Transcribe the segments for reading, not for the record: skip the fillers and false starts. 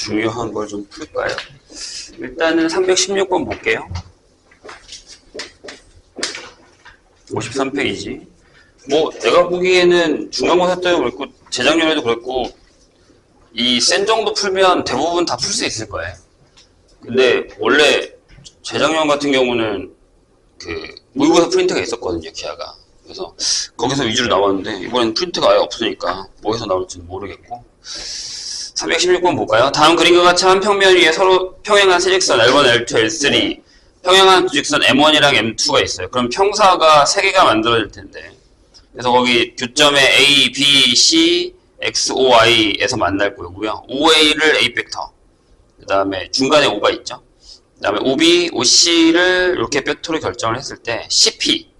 중요한 걸 좀 풀까요? 일단은 316번 볼게요. 53페이지. 뭐 내가 보기에는 중간고사 때도 그랬고 재작년에도 그랬고 이 센 정도 풀면 대부분 다 풀 수 있을 거예요. 근데 원래 재작년 같은 경우는 그 모의고사 프린트가 있었거든요, 기아가. 그래서 거기서 위주로 나왔는데 이번엔 프린트가 아예 없으니까 뭐에서 나올지는 모르겠고. 316번 볼까요? 다음 그림과 같이 한 평면 위에 서로 평행한 세 직선 L1, L2, L3 평행한 두 직선 M1이랑 M2가 있어요. 그럼 평사가 3개가 만들어질 텐데 그래서 거기 교점에 A, B, C, X, O, I에서 만날 거고요. OA를 A 벡터, 그 다음에 중간에 O가 있죠. 그 다음에 OB, OC를 이렇게 벡터로 결정을 했을 때 CP,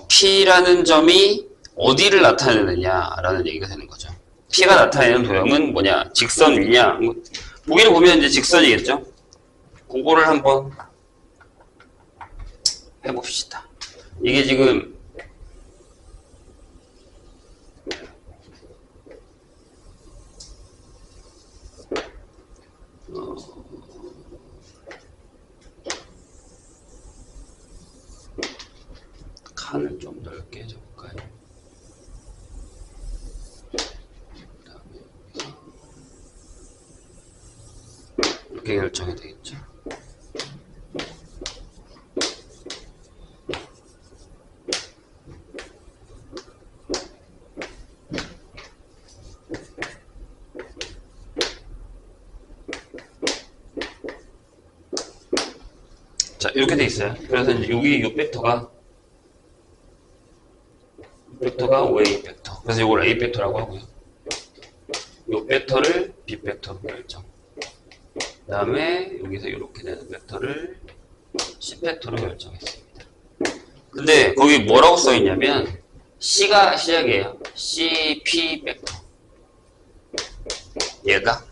P라는 점이 어디를 나타내느냐라는 얘기가 되는 거죠. P가 나타내는 도형은 뭐냐? 직선 위냐? 보기를 보면 이제 직선이겠죠? 그거를 한번 해봅시다. 이게 지금 칸을 좀 넓게 해줘볼까요? 이렇게 결정이 되겠죠. 자, 이렇게 돼 있어요. 그래서 이제 여기 이 벡터가 OA 벡터. 그래서 이걸 A 벡터라고 하고요. 이 벡터를 B 벡터로 결정. 그 다음에 여기서 이렇게 되는 벡터를 C 벡터로 결정했습니다. 근데 거기 뭐라고 써있냐면 C가 시작이에요. CP 벡터. 얘가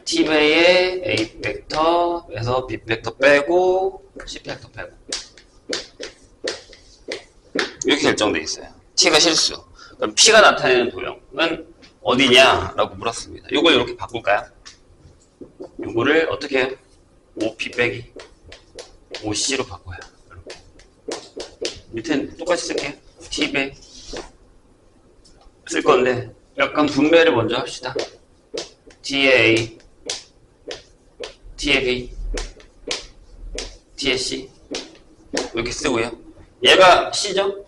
T배의 A 벡터에서 B 벡터 빼고 C 벡터 빼고 이렇게 결정되어 있어요. T가 실수. 그럼 P가 나타내는 도형은 어디냐라고 물었습니다. 이걸 이렇게 바꿀까요? 이거를 어떻게 해요? OP 빼기 OC로 바꿔요. 이렇게. 밑에는 똑같이 쓸게요. T배 쓸 건데 약간 분배를 먼저 합시다. T의 A, T의 B, T의 C 이렇게 쓰고요. 얘가 C죠?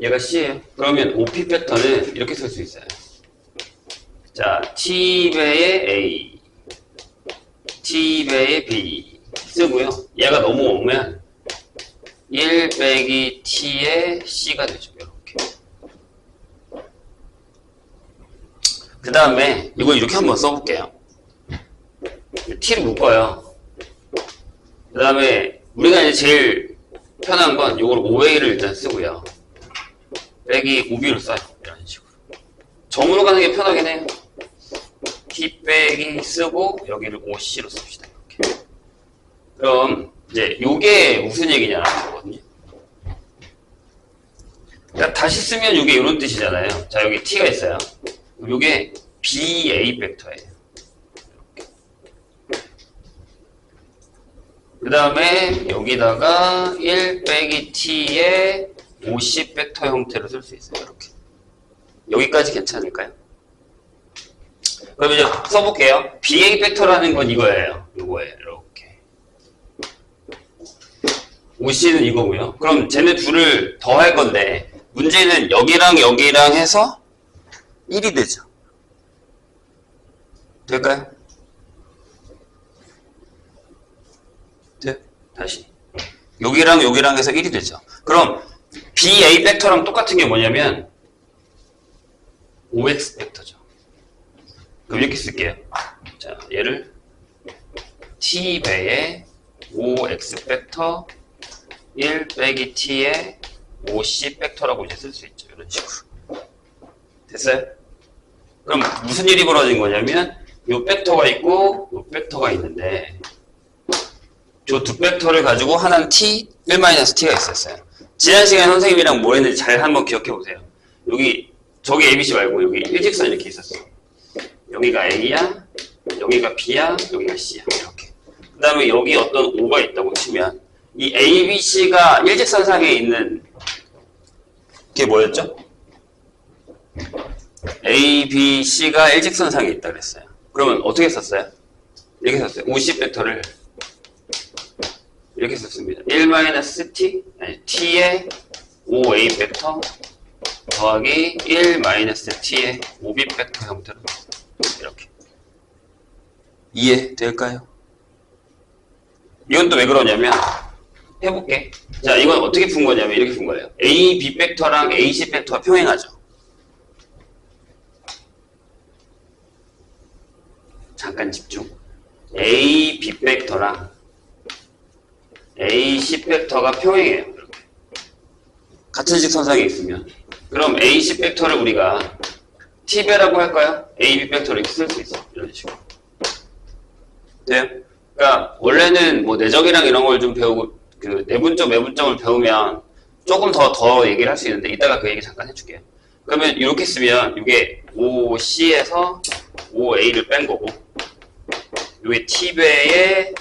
얘가 C예요. 그러면 OP 패턴은 이렇게 쓸 수 있어요. 자, T배의 A, T배의 B 쓰고요. 얘가 너무 오면 1 빼기 T의 C가 되죠. 이렇게. 그 다음에 이거 이렇게 한번 써볼게요. T를 묶어요. 그 다음에 우리가 이제 제일 편한 건 이걸 OA를 일단 쓰고요. 빼기 OB로 써요. 이런 식으로. 점으로 가는 게 편하긴 해요. T 빼기 쓰고 여기를 OC로 씁시다. 이렇게. 그럼 이제 이게 무슨 얘기냐는 거거든요. 그러니까 다시 쓰면 이게 이런 뜻이잖아요. 자, 여기 T가 있어요. 이게 BA 벡터예요. 그 다음에 여기다가 1 빼기 T의 OC 벡터 형태로 쓸 수 있어요. 이렇게. 여기까지 괜찮을까요? 그럼 이제 써볼게요. BA 벡터라는 건 이거예요. 이거예요. 이렇게. OC는 이거고요. 그럼 쟤네 둘을 더 할 건데 문제는 여기랑 여기랑 해서 1이 되죠. 될까요? 네? 다시. 여기랑 여기랑 해서 1이 되죠. 그럼 BA 벡터랑 똑같은 게 뭐냐면 OX 벡터죠. 그럼 이렇게 쓸게요. 자, 얘를 T배의 OX 벡터 1 빼기 T의 OC 벡터라고 이제 쓸 수 있죠. 이런 식으로. 됐어요? 그럼 무슨 일이 벌어진 거냐면 요 벡터가 있고 요 벡터가 있는데 저 두 벡터를 가지고 하나는 T, 1-T가 있었어요. 지난 시간에 선생님이랑 뭐 했는지 잘 한번 기억해 보세요. 여기 저기 ABC 말고 여기 일직선 이렇게 있었어. 여기가 A야, 여기가 B야, 여기가 C야. 이렇게. 그 다음에 여기 어떤 O가 있다고 치면 이 ABC가 일직선상에 있는 게 뭐였죠? ABC가 일직선상에 있다 그랬어요. 그러면 어떻게 썼어요? 이렇게 썼어요. 50벡터를 이렇게 썼습니다. 1-t, 아니, t의 5a 벡터 더하기 1-t의 5b 벡터 형태로 이렇게. 이해될까요? 이건 또 왜 그러냐면 해볼게. 자, 이건 어떻게 푼 거냐면 이렇게 푼 거예요. a, b 벡터랑 a, c 벡터가 평행하죠. 잠깐 집중. a, b 벡터랑 a, c 벡터가 평행해요. 이렇게. 같은 직선상에 있으면. 그럼 a, c 벡터를 우리가 t배라고 할까요? a, b 벡터를 이렇게 쓸 수 있어. 이런 식으로. 돼요? 그러니까 원래는 뭐 내적이랑 이런 걸 좀 배우고 그 내분점, 외분점을 배우면 조금 더 얘기를 할 수 있는데 이따가 그 얘기 잠깐 해줄게요. 그러면 이렇게 쓰면 이게 5C에서 5A를 뺀 거고 이게 T배에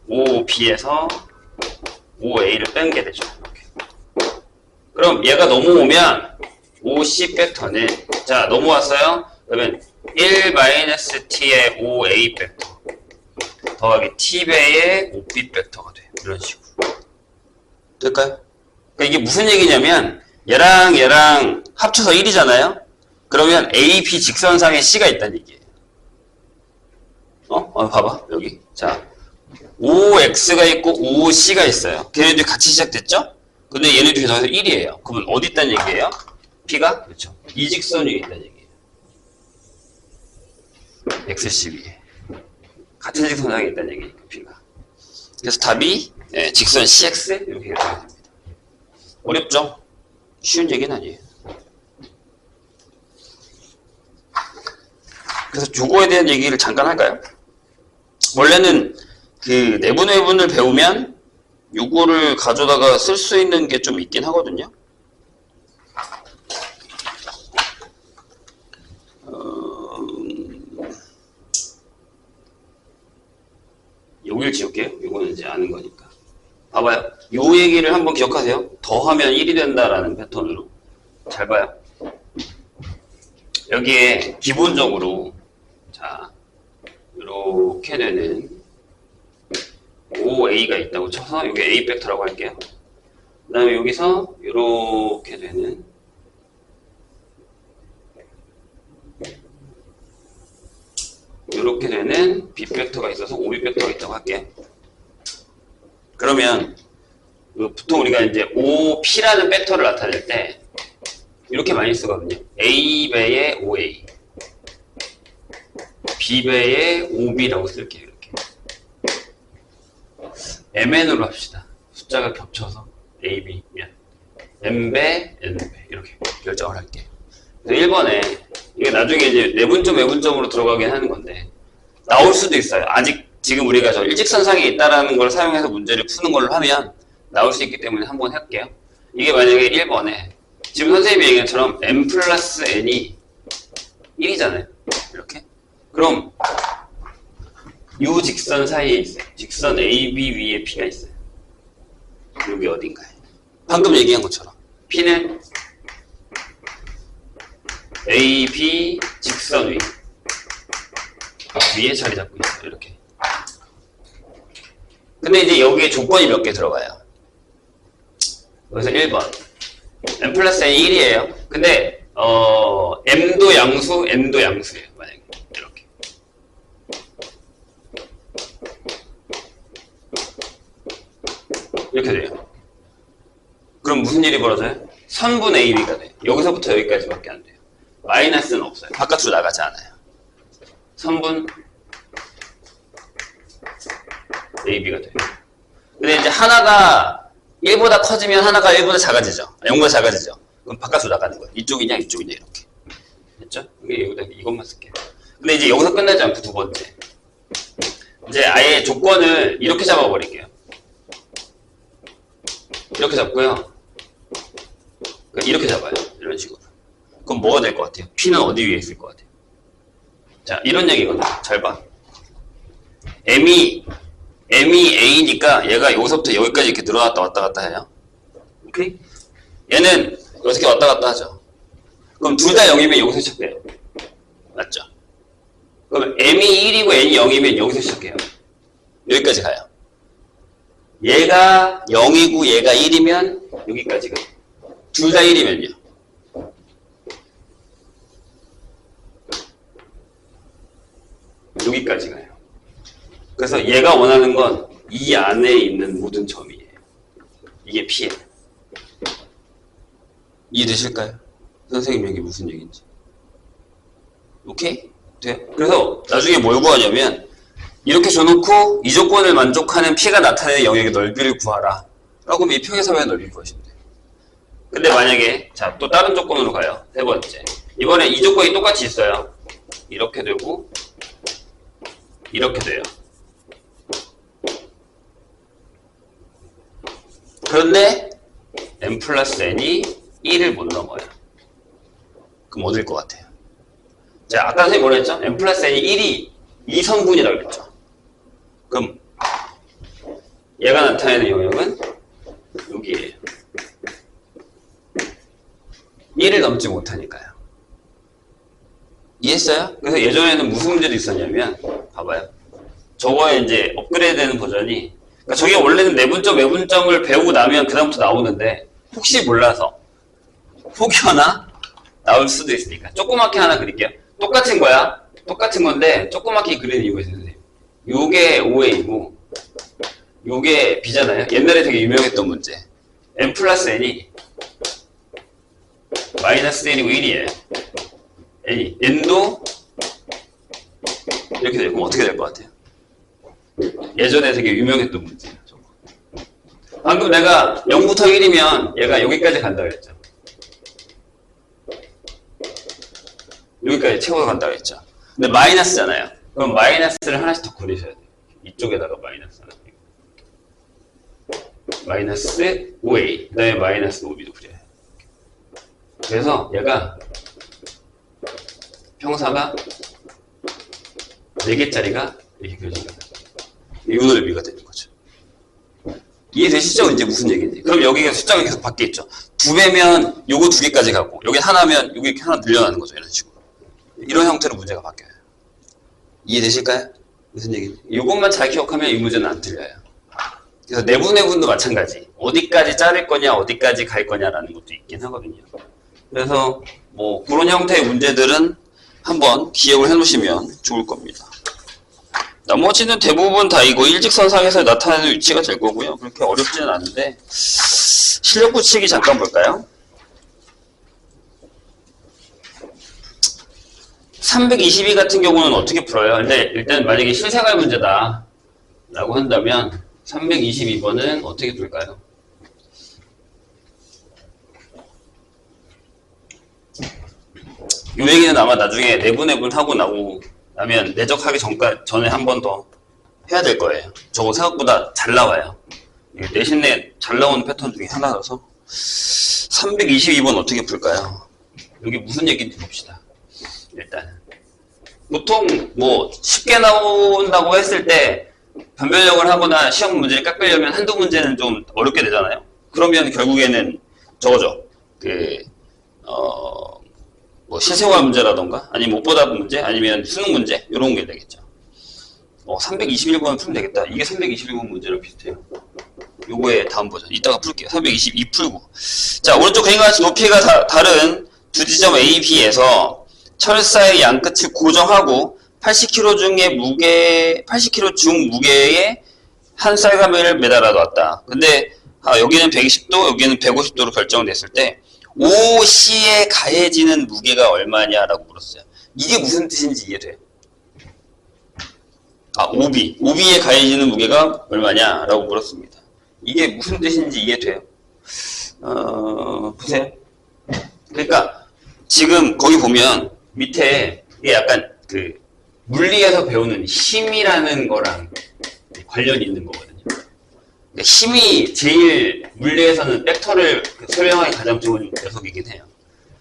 5B에서 5A를 뺀 게 되죠. 이렇게. 그럼 얘가 넘어오면 5C 벡터는 자 넘어왔어요? 그러면 1-T의 5A 벡터 더하기 T배의 5B 벡터가 돼요. 이런 식으로. 될까요? 그러니까 이게 무슨 얘기냐면 얘랑 합쳐서 1이잖아요? 그러면 A, B 직선상에 C가 있다는 얘기예요. 봐봐. 여기. 자, 5X가 있고 5C가 있어요. 걔네들이 같이 시작됐죠? 근데 얘네 중에 더해서 1이에요. 그러면 어디 있다는 얘기예요? B가? 그렇죠. 이 직선 위에 있다는 얘기예요. XC 위에. 같은 직선상에 있다는 얘기니까 B가. 그래서 답이 직선 CX 이렇게 되어야 됩니다. 어렵죠? 쉬운 얘기는 아니에요. 그래서 요거에 대한 얘기를 잠깐 할까요? 원래는 그 내분 외분을 배우면 요거를 가져다가 쓸 수 있는 게 좀 있긴 하거든요. 여기를 지울게요. 요거는 이제 아는 거니까. 봐봐요. 요 얘기를 한번 기억하세요. 더하면 1이 된다라는 패턴으로. 잘 봐요. 여기에 기본적으로 자 이렇게 되는 5A가 있다고 쳐서 여기 A 벡터라고 할게요. 그 다음에 여기서 이렇게 되는 이렇게 되는 B 벡터가 있어서 5B 벡터가 있다고 할게요. 그러면 보통 우리가 이제 OP라는 벡터를 나타낼 때 이렇게 많이 쓰거든요. A배의 5A, B배의 5B라고 쓸게요. 이렇게 MN으로 합시다. 숫자가 겹쳐서 A, B면 N배, N배 이렇게 결정을 할게요. 그래서 1번에 이게 나중에 이제 내분점, 외분점으로 들어가긴 하는 건데 나올 수도 있어요. 아직 지금 우리가 저 일직선상에 있다라는 걸 사용해서 문제를 푸는 걸로 하면 나올 수 있기 때문에 한번 할게요. 이게 만약에 1번에 지금 선생님이 얘기한 것처럼 M 플러스 N이 1이잖아요. 이렇게. 그럼 이 직선 사이에 있어요. 직선 AB 위에 P가 있어요. 여기 어딘가에. 방금 얘기한 것처럼 P는 AB 직선 위에 자리 잡고 있어요. 이렇게. 근데 이제 여기에 조건이 몇 개 들어가요. 여기서 1번. M 플러스 N이 1이에요. 근데, M도 양수, N도 양수예요. 만약에. 이렇게. 이렇게 돼요. 그럼 무슨 일이 벌어져요? 선분 AB가 돼요. 여기서부터 여기까지밖에 안 돼요. 마이너스는 없어요. 바깥으로 나가지 않아요. 선분 AB가 돼요. 근데 이제 하나가 1보다 커지면 하나가 1보다 작아지죠. 0보다 작아지죠. 그럼 바깥으로 나가는 거예요. 이쪽이냐 이쪽이냐 이렇게. 됐죠? 여기다 이것만 쓸게요. 근데 이제 여기서 끝나지 않고 두 번째. 이제 아예 조건을 이렇게 잡아버릴게요. 이렇게 잡고요. 이렇게 잡아요. 이런 식으로. 그럼 뭐가 될 것 같아요? P는 어디 위에 있을 것 같아요? 자, 이런 얘기거든. 잘 봐. M이 A니까 얘가 여기서부터 여기까지 이렇게 늘어났다 왔다 갔다 해요. 오케이? 얘는 어떻게 왔다 갔다 하죠. 그럼 둘 다 0이면 여기서 시작돼요. 맞죠? 그럼 M이 1이고 N이 0이면 여기서 시작해요. 여기까지 가요. 얘가 0이고 얘가 1이면 여기까지 가요. 둘 다 1이면요. 여기까지 가요. 그래서 얘가 원하는 건 이 안에 있는 모든 점이에요. 이게 P예요. 이해되실까요? 선생님 얘기 무슨 얘기인지. 오케이? 돼요? 그래서 나중에 뭘 구하냐면 이렇게 줘놓고 이 조건을 만족하는 P가 나타내는 영역의 넓이를 구하라 라고 하면 이 평행사변의 넓이 구하시면 돼요. 근데 만약에 자, 또 다른 조건으로 가요. 세 번째. 이번에 이 조건이 똑같이 있어요. 이렇게 되고 이렇게 돼요. 그런데 n 플러스 n이 1을 못 넘어요. 그럼 어딜 것 같아요? 자, 아까 선생님 뭐라 했죠? n 플러스 n이 1이 2성분이라고 그랬죠. 그럼 얘가 나타내는 영역은 여기에요. 1을 넘지 못하니까요. 이해했어요? 그래서 예전에는 무슨 문제도 있었냐면 봐봐요. 저거에 이제 업그레이드 되는 버전이 그러니까 저게 원래는 내분점, 외분점을 배우고 나면 그다음부터 나오는데 혹시 몰라서 혹여나 나올 수도 있으니까 조그맣게 하나 그릴게요. 똑같은 거야. 똑같은 건데 조그맣게 그리는 이유가 있는데 요게 OA이고 요게 B잖아요. 옛날에 되게 유명했던 문제. n 플러스 n이 마이너스 1이고 1이에요. n도 이렇게 되고 그럼 어떻게 될 것 같아요? 예전에 되게 유명했던 문제예요. 저거. 방금 내가 0부터 1이면 얘가 여기까지 간다고 했죠. 여기까지 채워 간다고 했죠. 근데 마이너스잖아요. 그럼 마이너스를 하나씩 더 그리셔야 돼요. 이쪽에다가 마이너스 하나. 마이너스 5a, 그 다음에 마이너스 5b도 그려요. 그래서 얘가 평사가 4개짜리가 이렇게 그려집니다. 이 넓이가 되는 거죠. 이해되시죠? 이제 무슨 얘기인지. 그럼 여기가 숫자가 계속 바뀌겠죠. 2배면 요거 2개까지 가고 여기 하나면 여기 이렇게 하나 늘려나는 거죠. 이런 식으로. 이런 형태로 문제가 바뀌어요. 이해되실까요? 무슨 얘기인지. 요것만 잘 기억하면 이 문제는 안 틀려요. 그래서 내분도 마찬가지. 어디까지 자를 거냐, 어디까지 갈 거냐라는 것도 있긴 하거든요. 그래서 뭐 그런 형태의 문제들은 한번 기억을 해놓으시면 좋을 겁니다. 나머지는 대부분 다 이거 일직선상에서 나타내는 위치가 될 거고요. 그렇게 어렵지는 않은데 실력 붙이기 잠깐 볼까요? 322 같은 경우는 어떻게 풀어요? 근데 일단 만약에 실생활 문제다 라고 한다면 322번은 어떻게 풀까요? 이 얘기는 아마 나중에 내분 하고 나고 나면 내적하기 전에 한 번 더 해야 될 거예요. 저거 생각보다 잘 나와요. 내신내 잘 나오는 패턴 중에 하나라서 322번 어떻게 풀까요? 여기 무슨 얘기인지 봅시다. 일단 보통 뭐 쉽게 나온다고 했을 때 변별력을 하거나 시험 문제를 깎으려면 한두 문제는 좀 어렵게 되잖아요. 그러면 결국에는 저거죠. 뭐 실생활 문제라던가 아니면 못 보다 문제 아니면 수능 문제 이런 게 되겠죠. 321번 풀면 되겠다. 이게 321번 문제랑 비슷해요. 요거의 다음 버전 이따가 풀게요. 322 풀고 자 오른쪽 그림과 같이 높이가 다른 두 지점 A, B에서 철사의 양끝을 고정하고 80kg 중 무게의 한 쌀가미를 매달아 놨다. 근데 여기는 120도 여기는 150도로 결정됐을 때 OC에 가해지는 무게가 얼마냐라고 물었어요. 이게 무슨 뜻인지 이해돼요? OB에 가해지는 무게가 얼마냐라고 물었습니다. 이게 무슨 뜻인지 이해돼요? 보세요. 그러니까 지금 거기 보면 밑에 이게 약간 그 물리에서 배우는 힘이라는 거랑 관련이 있는 거거든요. 힘이 제일 물리에서는 벡터를 설명하기 가장 좋은 녀석이긴 해요.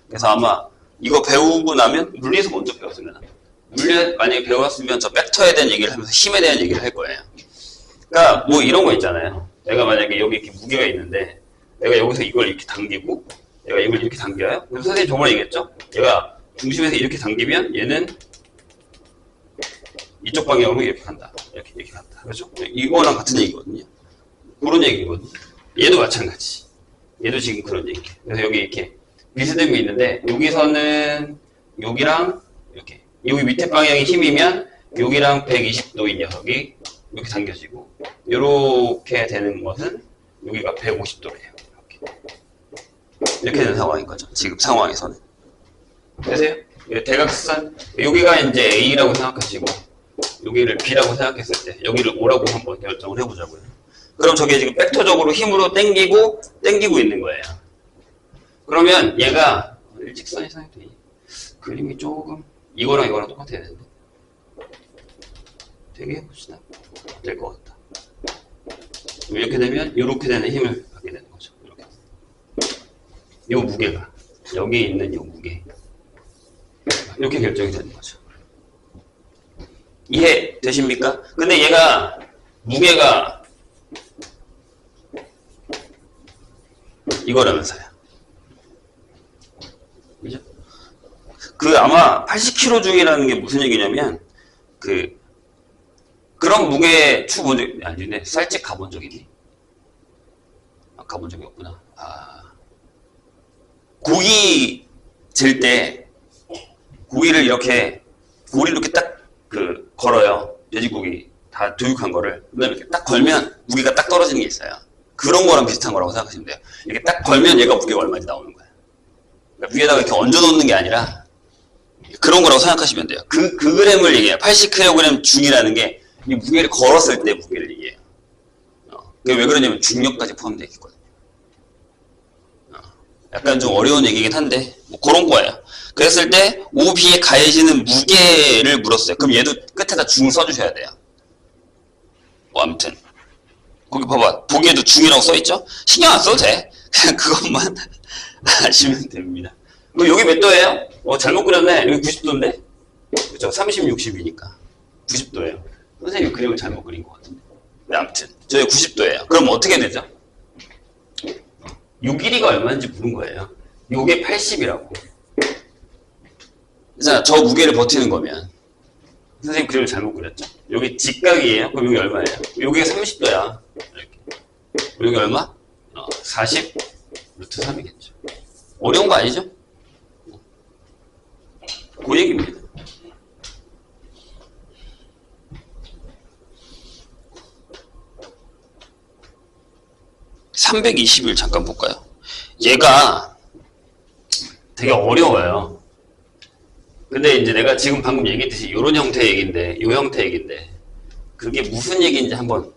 그래서 아마 이거 배우고 나면 물리에서 먼저 배웠으면 물리 만약에 배웠으면 저 벡터에 대한 얘기를 하면서 힘에 대한 얘기를 할 거예요. 그러니까 뭐 이런 거 있잖아요. 내가 만약에 여기 이렇게 무게가 있는데 내가 여기서 이걸 이렇게 당기고 내가 이걸 이렇게 당겨요. 그럼 선생님 저번에 얘기했죠? 얘가 중심에서 이렇게 당기면 얘는 이쪽 방향으로 이렇게 간다. 이렇게 간다. 그렇죠? 이거랑 같은 얘기거든요. 그런 얘기거든요. 얘도 마찬가지. 얘도 지금 그런 얘기. 그래서 여기 이렇게 비스듬히 있는데 여기서는 여기랑 이렇게 여기 밑에 방향이 힘이면 여기랑 120도인 녀석이 이렇게 당겨지고 이렇게 되는 것은 여기가 150도래요. 이렇게 되는 상황인 거죠. 지금 상황에서는. 되세요? 대각선 여기가 이제 A라고 생각하시고 여기를 B라고 생각했을 때 여기를 O라고 한번 결정을 해보자고요. 그럼 저게 지금 벡터적으로 힘으로 당기고 있는 거예요. 그러면 얘가 일직선이 상해도 그림이 조금 이거랑 똑같아야 되는데 되게 해봅시다. 될 것 같다. 이렇게 되면 이렇게 되는 힘을 갖게 되는 거죠. 이렇게. 요 무게가 여기 있는 요 무게 이렇게 결정이 되는 거죠. 이해 되십니까? 근데 얘가 무게가 이거라면서요. 그죠? 그 아마 80kg 중이라는 게 무슨 얘기냐면 그런 무게 추 본 적 아니네. 살짝 가본 적 있니? 아, 가본 적이 없구나. 고기 질 때 고기를 이렇게 딱 걸어요. 돼지고기 다 도육한 거를. 그다음에 이렇게 딱 걸면 무게가 딱 떨어지는 게 있어요. 그런 거랑 비슷한 거라고 생각하시면 돼요. 이렇게 딱 걸면 얘가 무게가 얼마인지 나오는 거예요. 그러니까 위에다가 이렇게 얹어 놓는 게 아니라 그런 거라고 생각하시면 돼요. 그 그램을 얘기해요. 80kg 중이라는 게 이 무게를 걸었을 때 무게를 얘기해요. 그게 왜 그러냐면 중력까지 포함되어 있거든요. 약간 좀 어려운 얘기긴 한데 뭐 그런 거예요. 그랬을 때 OB에 가해지는 무게를 물었어요. 그럼 얘도 끝에다 중 써주셔야 돼요. 뭐 아무튼 거기 봐봐. 보기에도 중이라고 써있죠? 신경 안 써도 돼. 그냥 그것만 아시면 됩니다. 그럼 여기 몇 도예요? 잘못 그렸네. 여기 90도인데? 그죠? 30, 60이니까 90도예요. 선생님 그림을 잘못 그린 것 같은데. 네, 아무튼 저희 90도예요. 그럼 어떻게 되죠? 요 길이가 얼마인지 물은 거예요. 요게 80이라고. 자, 저 무게를 버티는 거면 선생님 그림을 잘못 그렸죠? 여기 직각이에요. 그럼 여기 얼마예요? 여기가 30도야. 이렇게. 여기 얼마? 40 루트 3이겠죠. 어려운 거 아니죠? 그 얘기입니다. (321) 잠깐 볼까요? 얘가 되게 어려워요. 근데 이제 내가 지금 방금 얘기했듯이 이런 형태의 얘기인데, 이 형태의 얘기인데, 그게 무슨 얘기인지 한번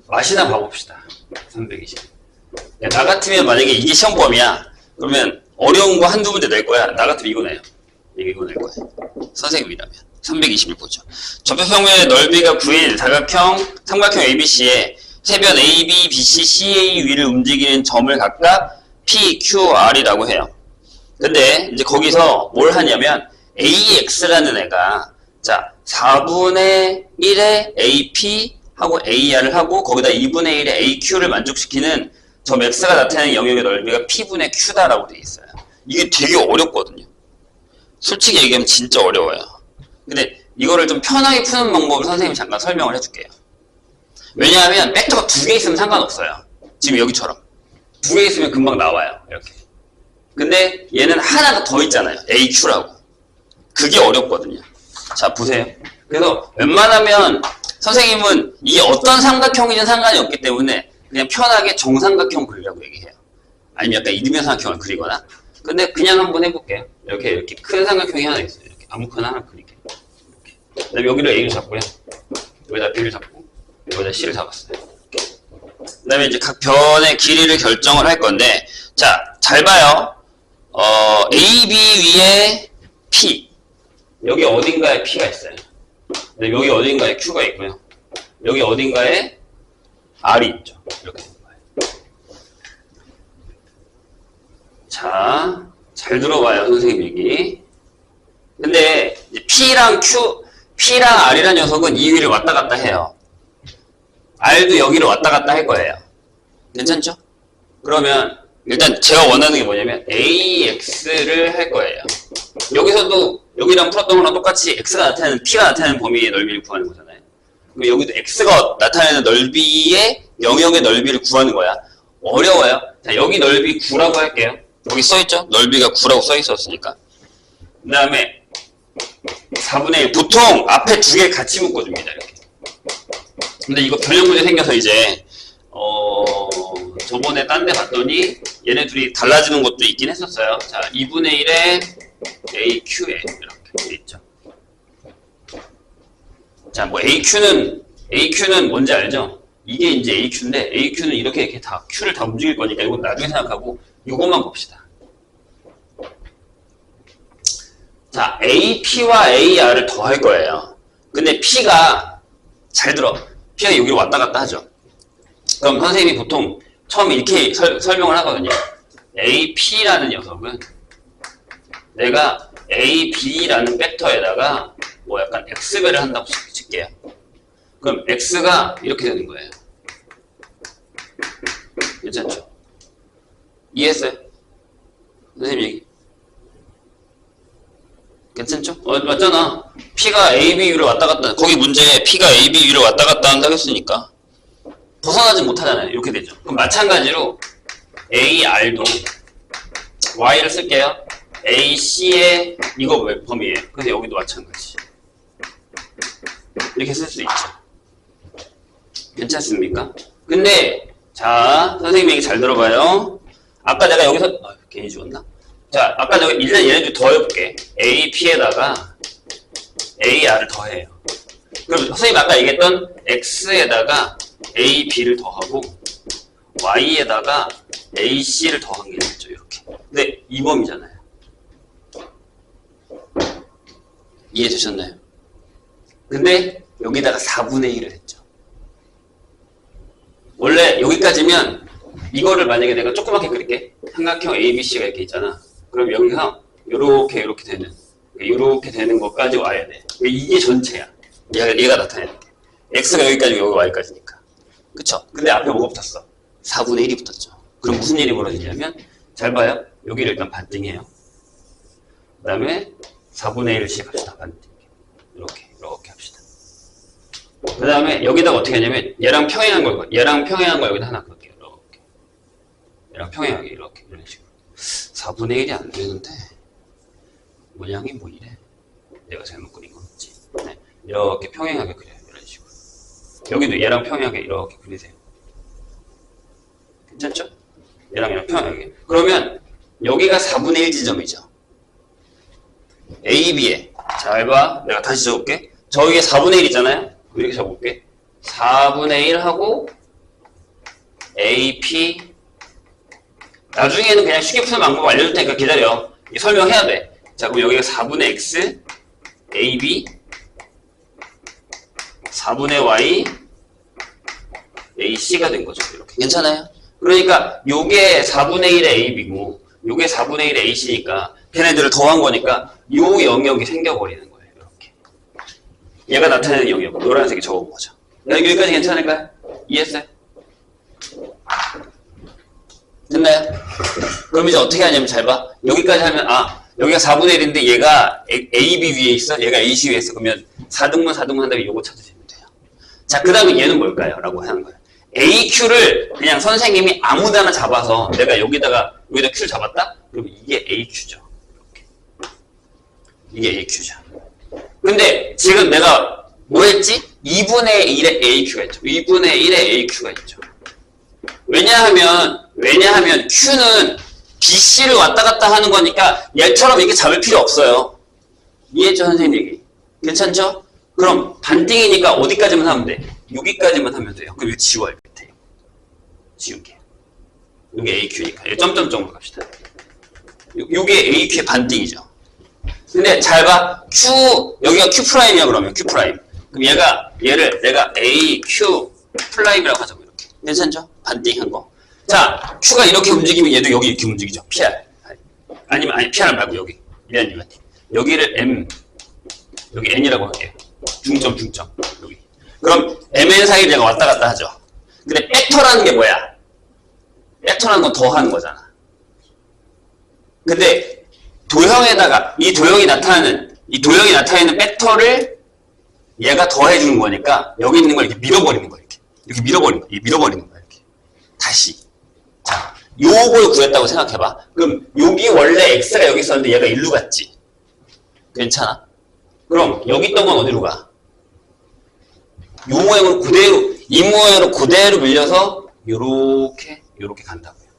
맛이나 봐봅시다. 320. 나 같으면 만약에 이게 시험범위야. 그러면 어려운 거 한두 문제 낼 거야. 나 같으면 이거 내요. 이거 낼 거야. 선생님이라면. 321 보죠. 접혀평면의 넓이가 9인 삼각형 ABC에 세변 AB, BC, CA 위를 움직이는 점을 각각 P, Q, R이라고 해요. 근데 이제 거기서 뭘 하냐면 AX라는 애가 자 4분의 1의 AP 하고 AR을 하고 거기다 2분의 1의 AQ를 만족시키는 점 X가 나타내는 영역의 넓이가 P분의 Q다라고 돼 있어요. 이게 되게 어렵거든요. 솔직히 얘기하면 진짜 어려워요. 근데 이거를 좀 편하게 푸는 방법을 선생님이 잠깐 설명을 해줄게요. 왜냐하면 벡터가 두 개 있으면 상관없어요. 지금 여기처럼 두 개 있으면 금방 나와요. 이렇게. 근데 얘는 하나가 더 있잖아요. AQ라고. 그게 어렵거든요. 자 보세요. 그래서 웬만하면 선생님은 이게 어떤 삼각형이든 상관이 없기 때문에 그냥 편하게 정삼각형 그리라고 얘기해요. 아니면 약간 이등변 삼각형을 그리거나. 근데 그냥 한번 해볼게요. 이렇게 큰 삼각형이 하나 있어요. 이렇게 아무거나 하나 그릴게요. 이렇게. 그다음에 여기를 A를 잡고요. 여기다 B를 잡고 여기다 C를 잡았어요. 그 다음에 이제 각 변의 길이를 결정을 할 건데, 자, 잘 봐요. AB 위에 P. 여기 어딘가에 P가 있어요. 근데 여기 어딘가에 Q가 있고요. 여기 어딘가에 R이 있죠. 이렇게 된 거예요. 자, 잘 들어봐요, 선생님 얘기. 근데 P랑 R이라는 녀석은 이 위를 왔다 갔다 해요. R도 여기를 왔다 갔다 할 거예요. 괜찮죠? 그러면 일단 제가 원하는 게 뭐냐면 AX를 할 거예요. 여기서도 여기랑 풀었던 거랑 똑같이 X가 나타내는 P가 나타내는 범위의 넓이를 구하는 거잖아요. 그럼 여기도 X가 나타내는 넓이의 영역의 넓이를 구하는 거야. 어려워요. 자, 여기 넓이 9라고 할게요. 여기 써있죠? 넓이가 9라고 써있었으니까. 그 다음에 4분의 1. 보통 앞에 두 개 같이 묶어줍니다. 이렇게. 근데 이거 변형 문제 생겨서 이제 저번에 딴 데 봤더니 얘네 둘이 달라지는 것도 있긴 했었어요. 자, 2분의 1에 AQ에 이렇게 돼 있죠. 자, 뭐 AQ는 뭔지 알죠? 이게 이제 AQ인데 AQ는 이렇게 다 Q를 다 움직일 거니까 이건 나중에 생각하고 이것만 봅시다. 자, AP와 AR을 더할 거예요. 근데 P가 잘 들어. P가 여기로 왔다 갔다 하죠. 그럼 선생님이 보통 처음 이렇게 설명을 하거든요. AP라는 녀석은 내가 AB라는 벡터에다가 뭐 약간 X배를 한다고 칠게요. 그럼 X가 이렇게 되는 거예요. 괜찮죠? 이해했어요? 선생님 얘기. 괜찮죠? 맞잖아. P가 AB 위로 왔다 갔다, 거기 문제에 P가 AB 위로 왔다 갔다 한다고 했으니까. 벗어나지 못하잖아요. 이렇게 되죠. 그럼 마찬가지로 AR도 Y를 쓸게요. AC의 이거 범위예요. 그래서 여기도 마찬가지. 이렇게 쓸 수 있죠. 괜찮습니까? 근데 자, 선생님 얘기 잘 들어봐요. 아까 내가 여기서 괜히 죽었나? 자, 아까 저기 일단 얘네들 더해볼게. AP에다가 AR을 더해요. 그럼 선생님 아까 얘기했던 X에다가 AB를 더하고 Y에다가 AC를 더한 게 있죠. 이렇게. 근데 이 범위잖아요. 이해되셨나요? 근데 여기다가 4분의 1을 했죠. 원래 여기까지면 이거를 만약에 내가 조그맣게 그릴게. 삼각형 ABC가 이렇게 있잖아. 그럼 여기서 요렇게 되는 것까지 와야 돼. 이게 전체야. 얘가 나타내는 게. X가 여기까지 여기 Y까지니까. 그쵸? 근데 앞에 뭐가 붙었어? 4분의 1이 붙었죠. 그럼 무슨 일이 벌어지냐면, 잘 봐요. 여기를 일단 반띵해요. 그 다음에 4분의 1씩 합시다. 반띵. 이렇게 합시다. 그 다음에 여기다가 어떻게 하냐면, 얘랑 평행한 걸 여기다 하나 그을게요. 이렇게. 얘랑 평행하게, 이렇게. 이런 식으로. 4분의 1이 안 되는데, 모양이 뭐 이래? 내가 잘못 그린 거겠지. 네. 이렇게 평행하게 그려요. 이런 식으로. 여기도 얘랑 평행하게 이렇게 그리세요. 괜찮죠? 얘랑 평행하게. 그러면 여기가 4분의 1 지점이죠. AB에. 잘 봐. 내가 다시 적을게. 저 위에 4분의 1 있잖아요? 이렇게 적을게. 4분의 1 하고 AP. 나중에는 그냥 쉽게 푸는 방법 알려줄 테니까 기다려. 설명해야 돼. 자, 그럼 여기가 4분의 X, AB, 4분의 Y, AC가 된 거죠. 이렇게. 괜찮아요? 그러니까 요게 4분의 1의 AB고 요게 4분의 1의 AC니까 걔네들을 더한 거니까 요 영역이 생겨버리는 거예요. 이렇게. 얘가 나타내는 영역. 노란색이 적은 거죠. 여기까지 괜찮을까요? 이해했어요? 됐나요? 그럼 이제 어떻게 하냐면 잘 봐. 여기까지 하면 여기가 4분의 1인데 얘가 AB 위에 있어? 얘가 AC 위에 있어? 그러면 4등분 한 다음에 요거 찾으시면 돼요. 자, 그 다음에 얘는 뭘까요? 라고 하는 거예요. AQ를 그냥 선생님이 아무데나 잡아서 내가 여기다 Q를 잡았다? 그럼 이게 AQ죠. 이렇게. 이게 AQ죠. 근데 지금 내가 뭐 했지? 2분의 1의 AQ가 있죠. 2분의 1의 AQ가 있죠. 왜냐하면 Q는 BC를 왔다 갔다 하는 거니까 얘처럼 이렇게 잡을 필요 없어요. 이해했죠, 선생님 얘기? 괜찮죠? 그럼 반띵이니까 어디까지만 하면 돼? 여기까지만 하면 돼요. 그럼 이거 지워요, 밑에. 지울게요. 이게 AQ니까. 이거 점점점으로 갑시다. 이게 AQ의 반띵이죠. 근데 잘 봐. 여기가 Q'이야, 그러면. Q'. 그럼 얘를 내가 AQ'이라고 하자고, 이렇게. 괜찮죠? 반띵한 거. 자, Q가 이렇게 움직이면 얘도 여기 이렇게 움직이죠. PR. 아니면, 아니, PR 말고 여기. 미안님. 여기를 M, 여기 N이라고 할게요. 중점. 여기. 그럼 MN 사이를 제가 왔다 갔다 하죠. 근데 벡터라는 게 뭐야? 벡터라는 건 더하는 거잖아. 근데 도형에다가 이 도형이 나타나는 벡터를 얘가 더해주는 거니까 여기 있는 걸 이렇게 밀어버리는 거야. 이렇게 밀어버리는 거야. 이렇게. 다시. 자, 요걸 구했다고 생각해봐. 그럼 여기 원래 x가 여기 있었는데 얘가 1로 갔지. 괜찮아? 그럼 여기 있던 건 어디로 가? 이 모양으로 그대로 밀려서 요렇게 간다고요.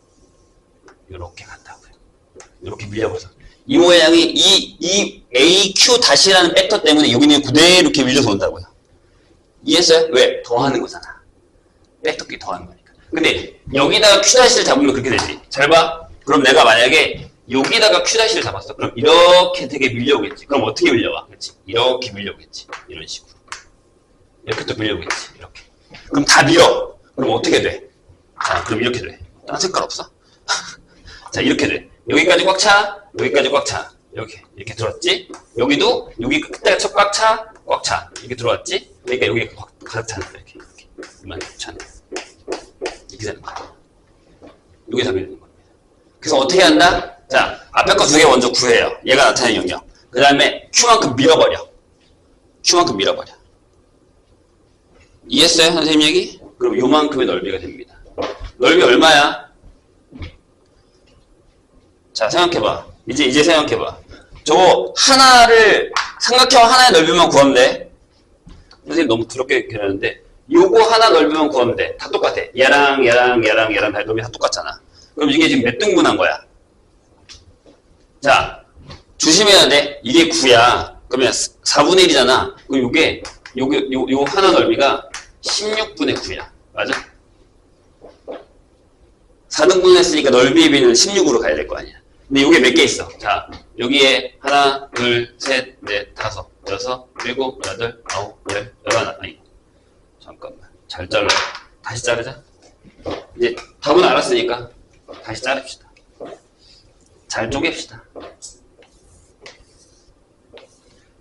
요렇게 밀려버려서. 이 모양이 이 AQ 다시라는 벡터 때문에 여기 있는 그대로 이렇게 밀려서 온다고요. 이해했어요? 왜? 더하는 거잖아. 벡터끼리 더하는 거니까. 근데 여기다가 Q 다시를 잡으면 그렇게 되지. 잘 봐. 그럼 내가 만약에 여기다가 Q 다시를 잡았어. 그럼 이렇게 되게 밀려오겠지. 그럼 어떻게 밀려와? 그렇지? 이렇게 밀려오겠지. 이런 식으로. 이렇게 또 밀려오겠지. 이렇게. 그럼 다 밀어. 그럼 어떻게 돼? 자, 그럼 이렇게 돼. 딴 색깔 없어? 자, 이렇게 돼. 여기까지 꽉 차. 여기까지 꽉 차. 이렇게 들어왔지? 여기도 여기 끝에가 꽉 차. 이렇게 들어왔지? 그러니까 여기 가득 차는 거야. 이렇게. 이만큼 차는. 이렇게 되는 거야. 여기 다 밀리는 겁니다. 그래서 어떻게 한다? 자, 앞에 거 두 개 먼저 구해요. 얘가 나타내는 영역. 그 다음에 Q만큼 밀어버려. 이해했어요? 선생님 얘기? 그럼 요만큼의 넓이가 됩니다. 넓이 얼마야? 자, 생각해봐. 이제 생각해봐. 저거 하나를, 삼각형 하나의 넓이만 구하면 돼. 선생님 너무 두렵게 그러는데, 요거 하나 넓이만 구하면 돼. 다 똑같아. 얘랑 다 넓이 다 똑같잖아. 그럼 이게 지금 몇 등분한 거야? 자, 조심해야 돼. 이게 9야. 그러면 4분의 1이잖아. 그럼 요 하나 넓이가 16분의 9야. 맞아? 4등분 했으니까 넓이의 비는 16으로 가야 될 거 아니야. 근데 요게 몇 개 있어? 자, 여기에 하나, 둘, 셋, 넷, 다섯, 여섯, 일곱, 여덟, 아홉, 열, 열하나. 아니, 잠깐만. 잘 잘라. 다시 자르자. 이제 답은 알았으니까 다시 자릅시다. 잘 쪼갭시다.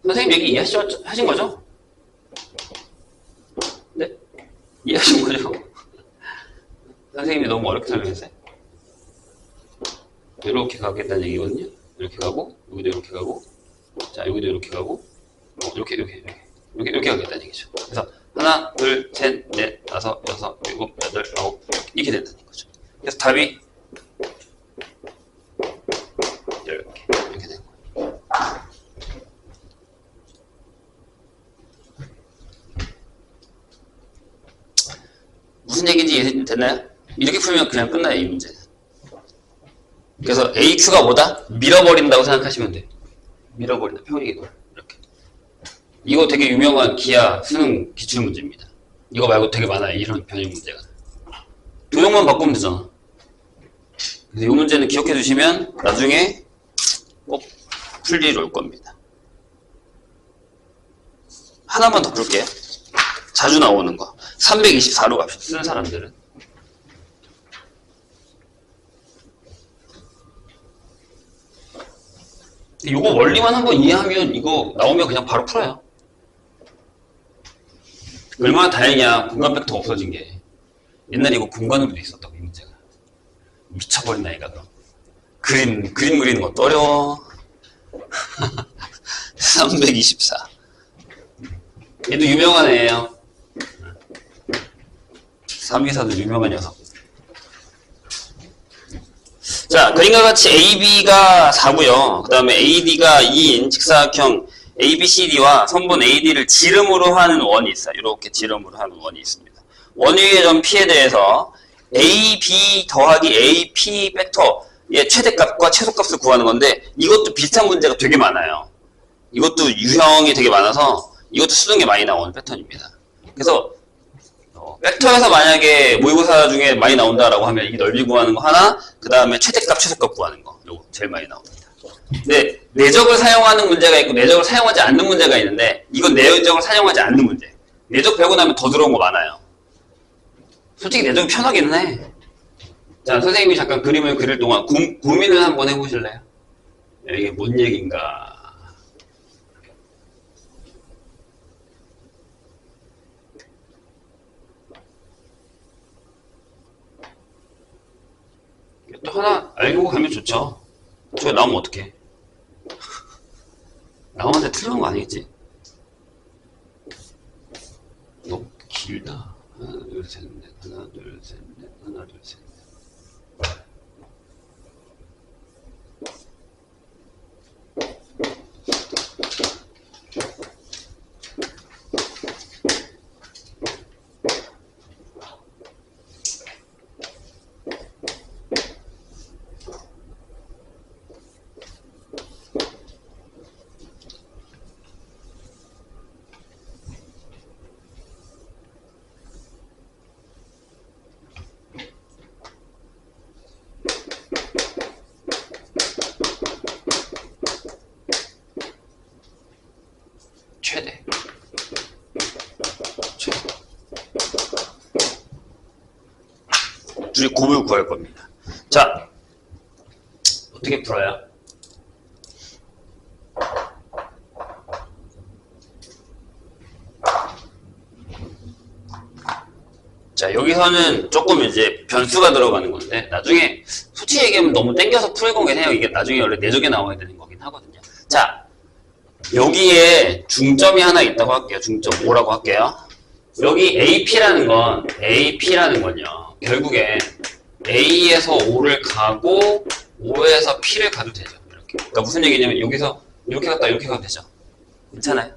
선생님 얘기 이해하신 거죠? 네? 이해하신 거죠? 선생님이 너무 어렵게 설명했어요. 이렇게 가겠다는 얘기거든요. 이렇게 가고, 여기도 이렇게 가고, 자, 여기도 이렇게 가고, 이렇게 가겠다는 얘기죠. 그래서 하나, 둘, 셋, 넷, 다섯, 여섯, 일곱, 여덟, 아홉 이렇게 된다는 거죠. 그래서 답이 이렇게 되는 거예요. 무슨 얘기인지 이해됐나요? 이렇게 풀면 그냥 끝나요, 이 문제는. 그래서 AQ가 뭐다? 밀어버린다고 생각하시면 돼요. 밀어버린다. 평행이동. 이렇게. 이거 되게 유명한 기하 수능 기출문제입니다. 이거 말고 되게 많아요. 이런 변형 문제가. 도형만 바꾸면 되잖아. 그래서 이 문제는 기억해 두시면 나중에 꼭 풀 일 올 겁니다. 하나만 더 풀게요. 자주 나오는 거. 324로 갑시다. 쓰는 사람들은. 이거 원리만 한번 이해하면 이거 나오면 그냥 바로 풀어요. 얼마나 다행이야. 공간 벡터 없어진 게. 옛날에 이거 공간으로도 있었다고, 이 문제가. 미쳐버린 나이가 그럼. 그림 그리는 것도 어려워. 324. 얘도 유명한 애예요. 324도 유명한 녀석. 자, 그림과 같이 AB가 4고요. 그 다음에 AD가 2인 직사각형 ABCD와 선분 AD를 지름으로 하는 원이 있어요. 이렇게 지름으로 하는 원이 있습니다. 원위의 점 P에 대해서 AB 더하기 AP 벡터의 최대값과 최소값을 구하는 건데 이것도 비슷한 문제가 되게 많아요. 이것도 유형이 되게 많아서 이것도 수능에 많이 나오는 패턴입니다. 그래서 벡터에서 만약에 모의고사 중에 많이 나온다라고 하면 이 넓이 구하는 거 하나, 그 다음에 최대값, 최소값 구하는 거. 요거 제일 많이 나옵니다. 근데 내적을 사용하는 문제가 있고 내적을 사용하지 않는 문제가 있는데 이건 내적을 사용하지 않는 문제. 내적 배우고 나면 더 들어온 거 많아요. 솔직히 내적이 편하기는 해. 자, 선생님이 잠깐 그림을 그릴 동안 고민을 한번 해보실래요? 이게 뭔 얘기인가? 또 하나 알고 가면 좋죠. 저거 나오면 어떡해? 나오는데 틀린 거 아니겠지? 너무 길다. 하나, 둘, 셋, 넷. 하나, 둘, 셋, 넷. 하나, 둘, 셋, 넷. 최대. 둘이 곱을 구할 겁니다. 자, 어떻게 풀어요? 자, 여기서는 조금 이제 변수가 들어가는 건데, 나중에 솔직히 얘기하면 너무 땡겨서 풀 거긴 해요. 이게 나중에 원래 내적에 나와야 되는 거긴 하거든요. 자, 여기에 중점이 하나 있다고 할게요. 중점 5라고 할게요. 여기 AP라는 건요. 결국에 A에서 5를 가고 5에서 P를 가도 되죠. 이렇게. 그러니까 무슨 얘기냐면 여기서 이렇게 갔다 이렇게 가도 되죠. 괜찮아요?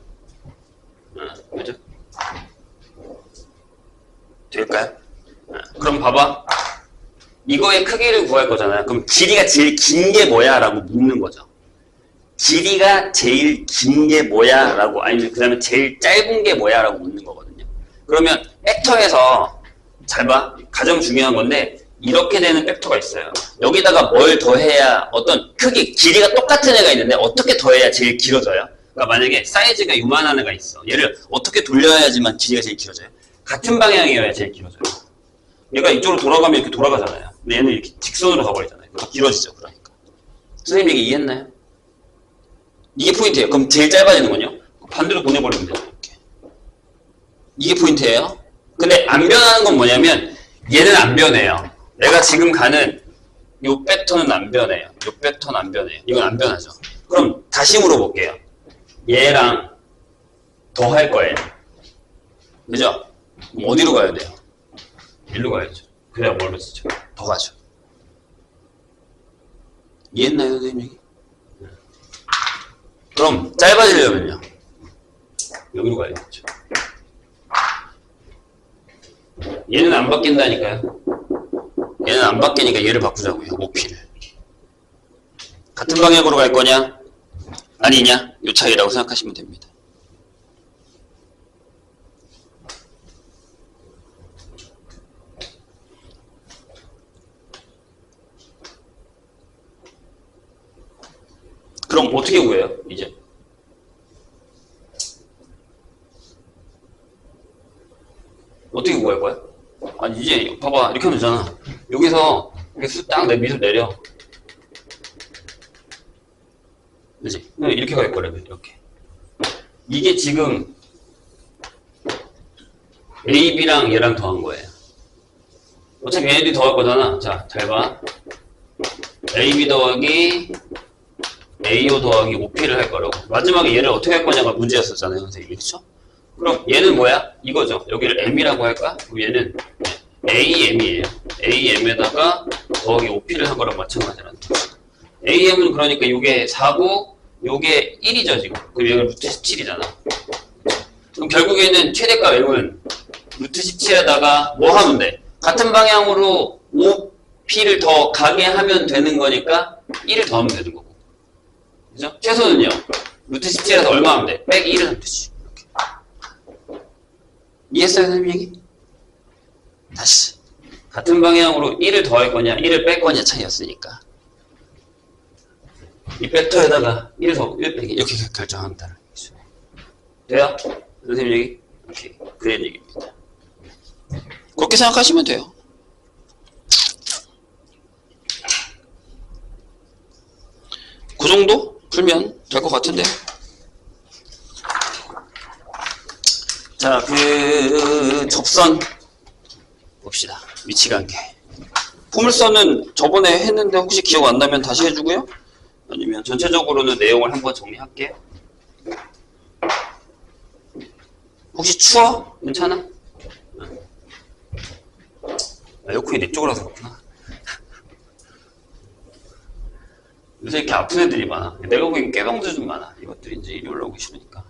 그죠? 될까요? 그럼 봐봐. 이거의 크기를 구할 거잖아요. 그럼 길이가 제일 긴 게 뭐야? 라고 묻는 거죠. 길이가 제일 긴 게 뭐야? 라고, 아니면 그 다음에 제일 짧은 게 뭐야? 라고 묻는 거거든요. 그러면 벡터에서, 잘 봐. 가장 중요한 건데, 이렇게 되는 벡터가 있어요. 여기다가 뭘 더해야 어떤 크기, 길이가 똑같은 애가 있는데, 어떻게 더해야 제일 길어져요? 그러니까 만약에 사이즈가 요만한 애가 있어. 얘를 어떻게 돌려야지만 길이가 제일 길어져요? 같은 방향이어야 제일 길어져요. 얘가 이쪽으로 돌아가면 이렇게 돌아가잖아요. 근데 얘는 이렇게 직선으로 가버리잖아요. 더 길어지죠, 그러니까. 선생님 얘기 이해했나요? 이게 포인트예요. 그럼 제일 짧아지는군요. 반대로 보내버리면 되죠, 이렇게. 이게 포인트예요. 근데 안 변하는 건 뭐냐면 얘는 안 변해요. 내가 지금 가는 요 패턴은 안 변해요. 요 패턴 안 변해요. 이건 안 변하죠. 그럼 다시 물어볼게요. 얘랑 더 할 거예요. 그죠? 그럼 어디로 가야 돼요? 일로 가야죠. 그래야 뭘로 쓰죠? 더 가죠. 이해했나요, 선생님 얘기? 그럼 짧아지려면요. 여기로 가야겠죠. 얘는 안 바뀐다니까요. 얘는 안 바뀌니까 얘를 바꾸자고요. OP를. 같은 방향으로 갈 거냐? 아니냐? 요 차이라고 생각하시면 됩니다. 그럼 어떻게 구해요? 이제 어떻게 구할 거야? 아니 이제 봐봐 이렇게 하면 되잖아. 여기서 이렇게 딱 내 밑으로 내려. 그치? 이렇게 갈 거라면 이렇게. 이게 지금 A, B랑 얘랑 더한 거예요. 어차피 얘네들이 더할 거잖아. 자, 잘 봐. A, B 더하기 AO 더하기 OP를 할 거라고. 마지막에 얘를 어떻게 할 거냐가 문제였었잖아요, 선생님. 그렇죠? 그럼 얘는 뭐야? 이거죠. 여기를 M이라고 할까? 그럼 얘는 AM이에요. AM에다가 더하기 OP를 한 거랑 마찬가지라는 거죠. AM은 그러니까 요게 4고 요게 1이죠, 지금. 그럼 여기가 루트 17이잖아. 그럼 결국에는 최대값 M은 루트 17에다가 뭐 하면 돼? 같은 방향으로 OP를 더 가게 하면 되는 거니까 1을 더하면 되는 거고. 그죠? 최소는요. 루트 17에서 얼마 하면 돼? 빼기 1을 하면 되지. 이렇게. 이해했어요, 선생님 얘기? 다시. 같은 방향으로 1을 더할 거냐, 1을 뺄 거냐 차이였으니까. 이 벡터에다가 1을 더, 1 빼기. 이렇게 결정한다는 얘기죠. 돼요? 선생님 얘기? 오케이. 그런 얘기입니다. 그렇게 생각하시면 돼요. 그 정도 풀면 될 것 같은데. 자, 그 접선 봅시다. 위치관계. 포물선은 저번에 했는데 혹시 기억 안 나면 다시 해주고요. 아니면 전체적으로는 내용을 한번 정리할게요. 혹시 추워? 괜찮아? 에어컨이 내 쪽으로서 그렇구나. 요새 이렇게 아픈 애들이 많아. 내가 보기엔 깨방도 좀 많아. 이것들이 이제 이리 올라오기 싫으니까.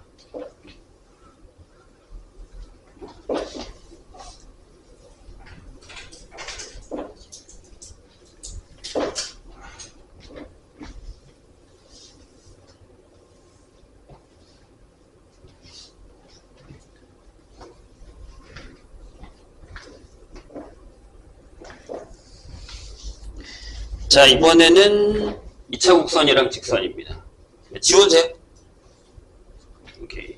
자, 이번에는 2차 곡선이랑 직선입니다. 지워주세요. 오케이.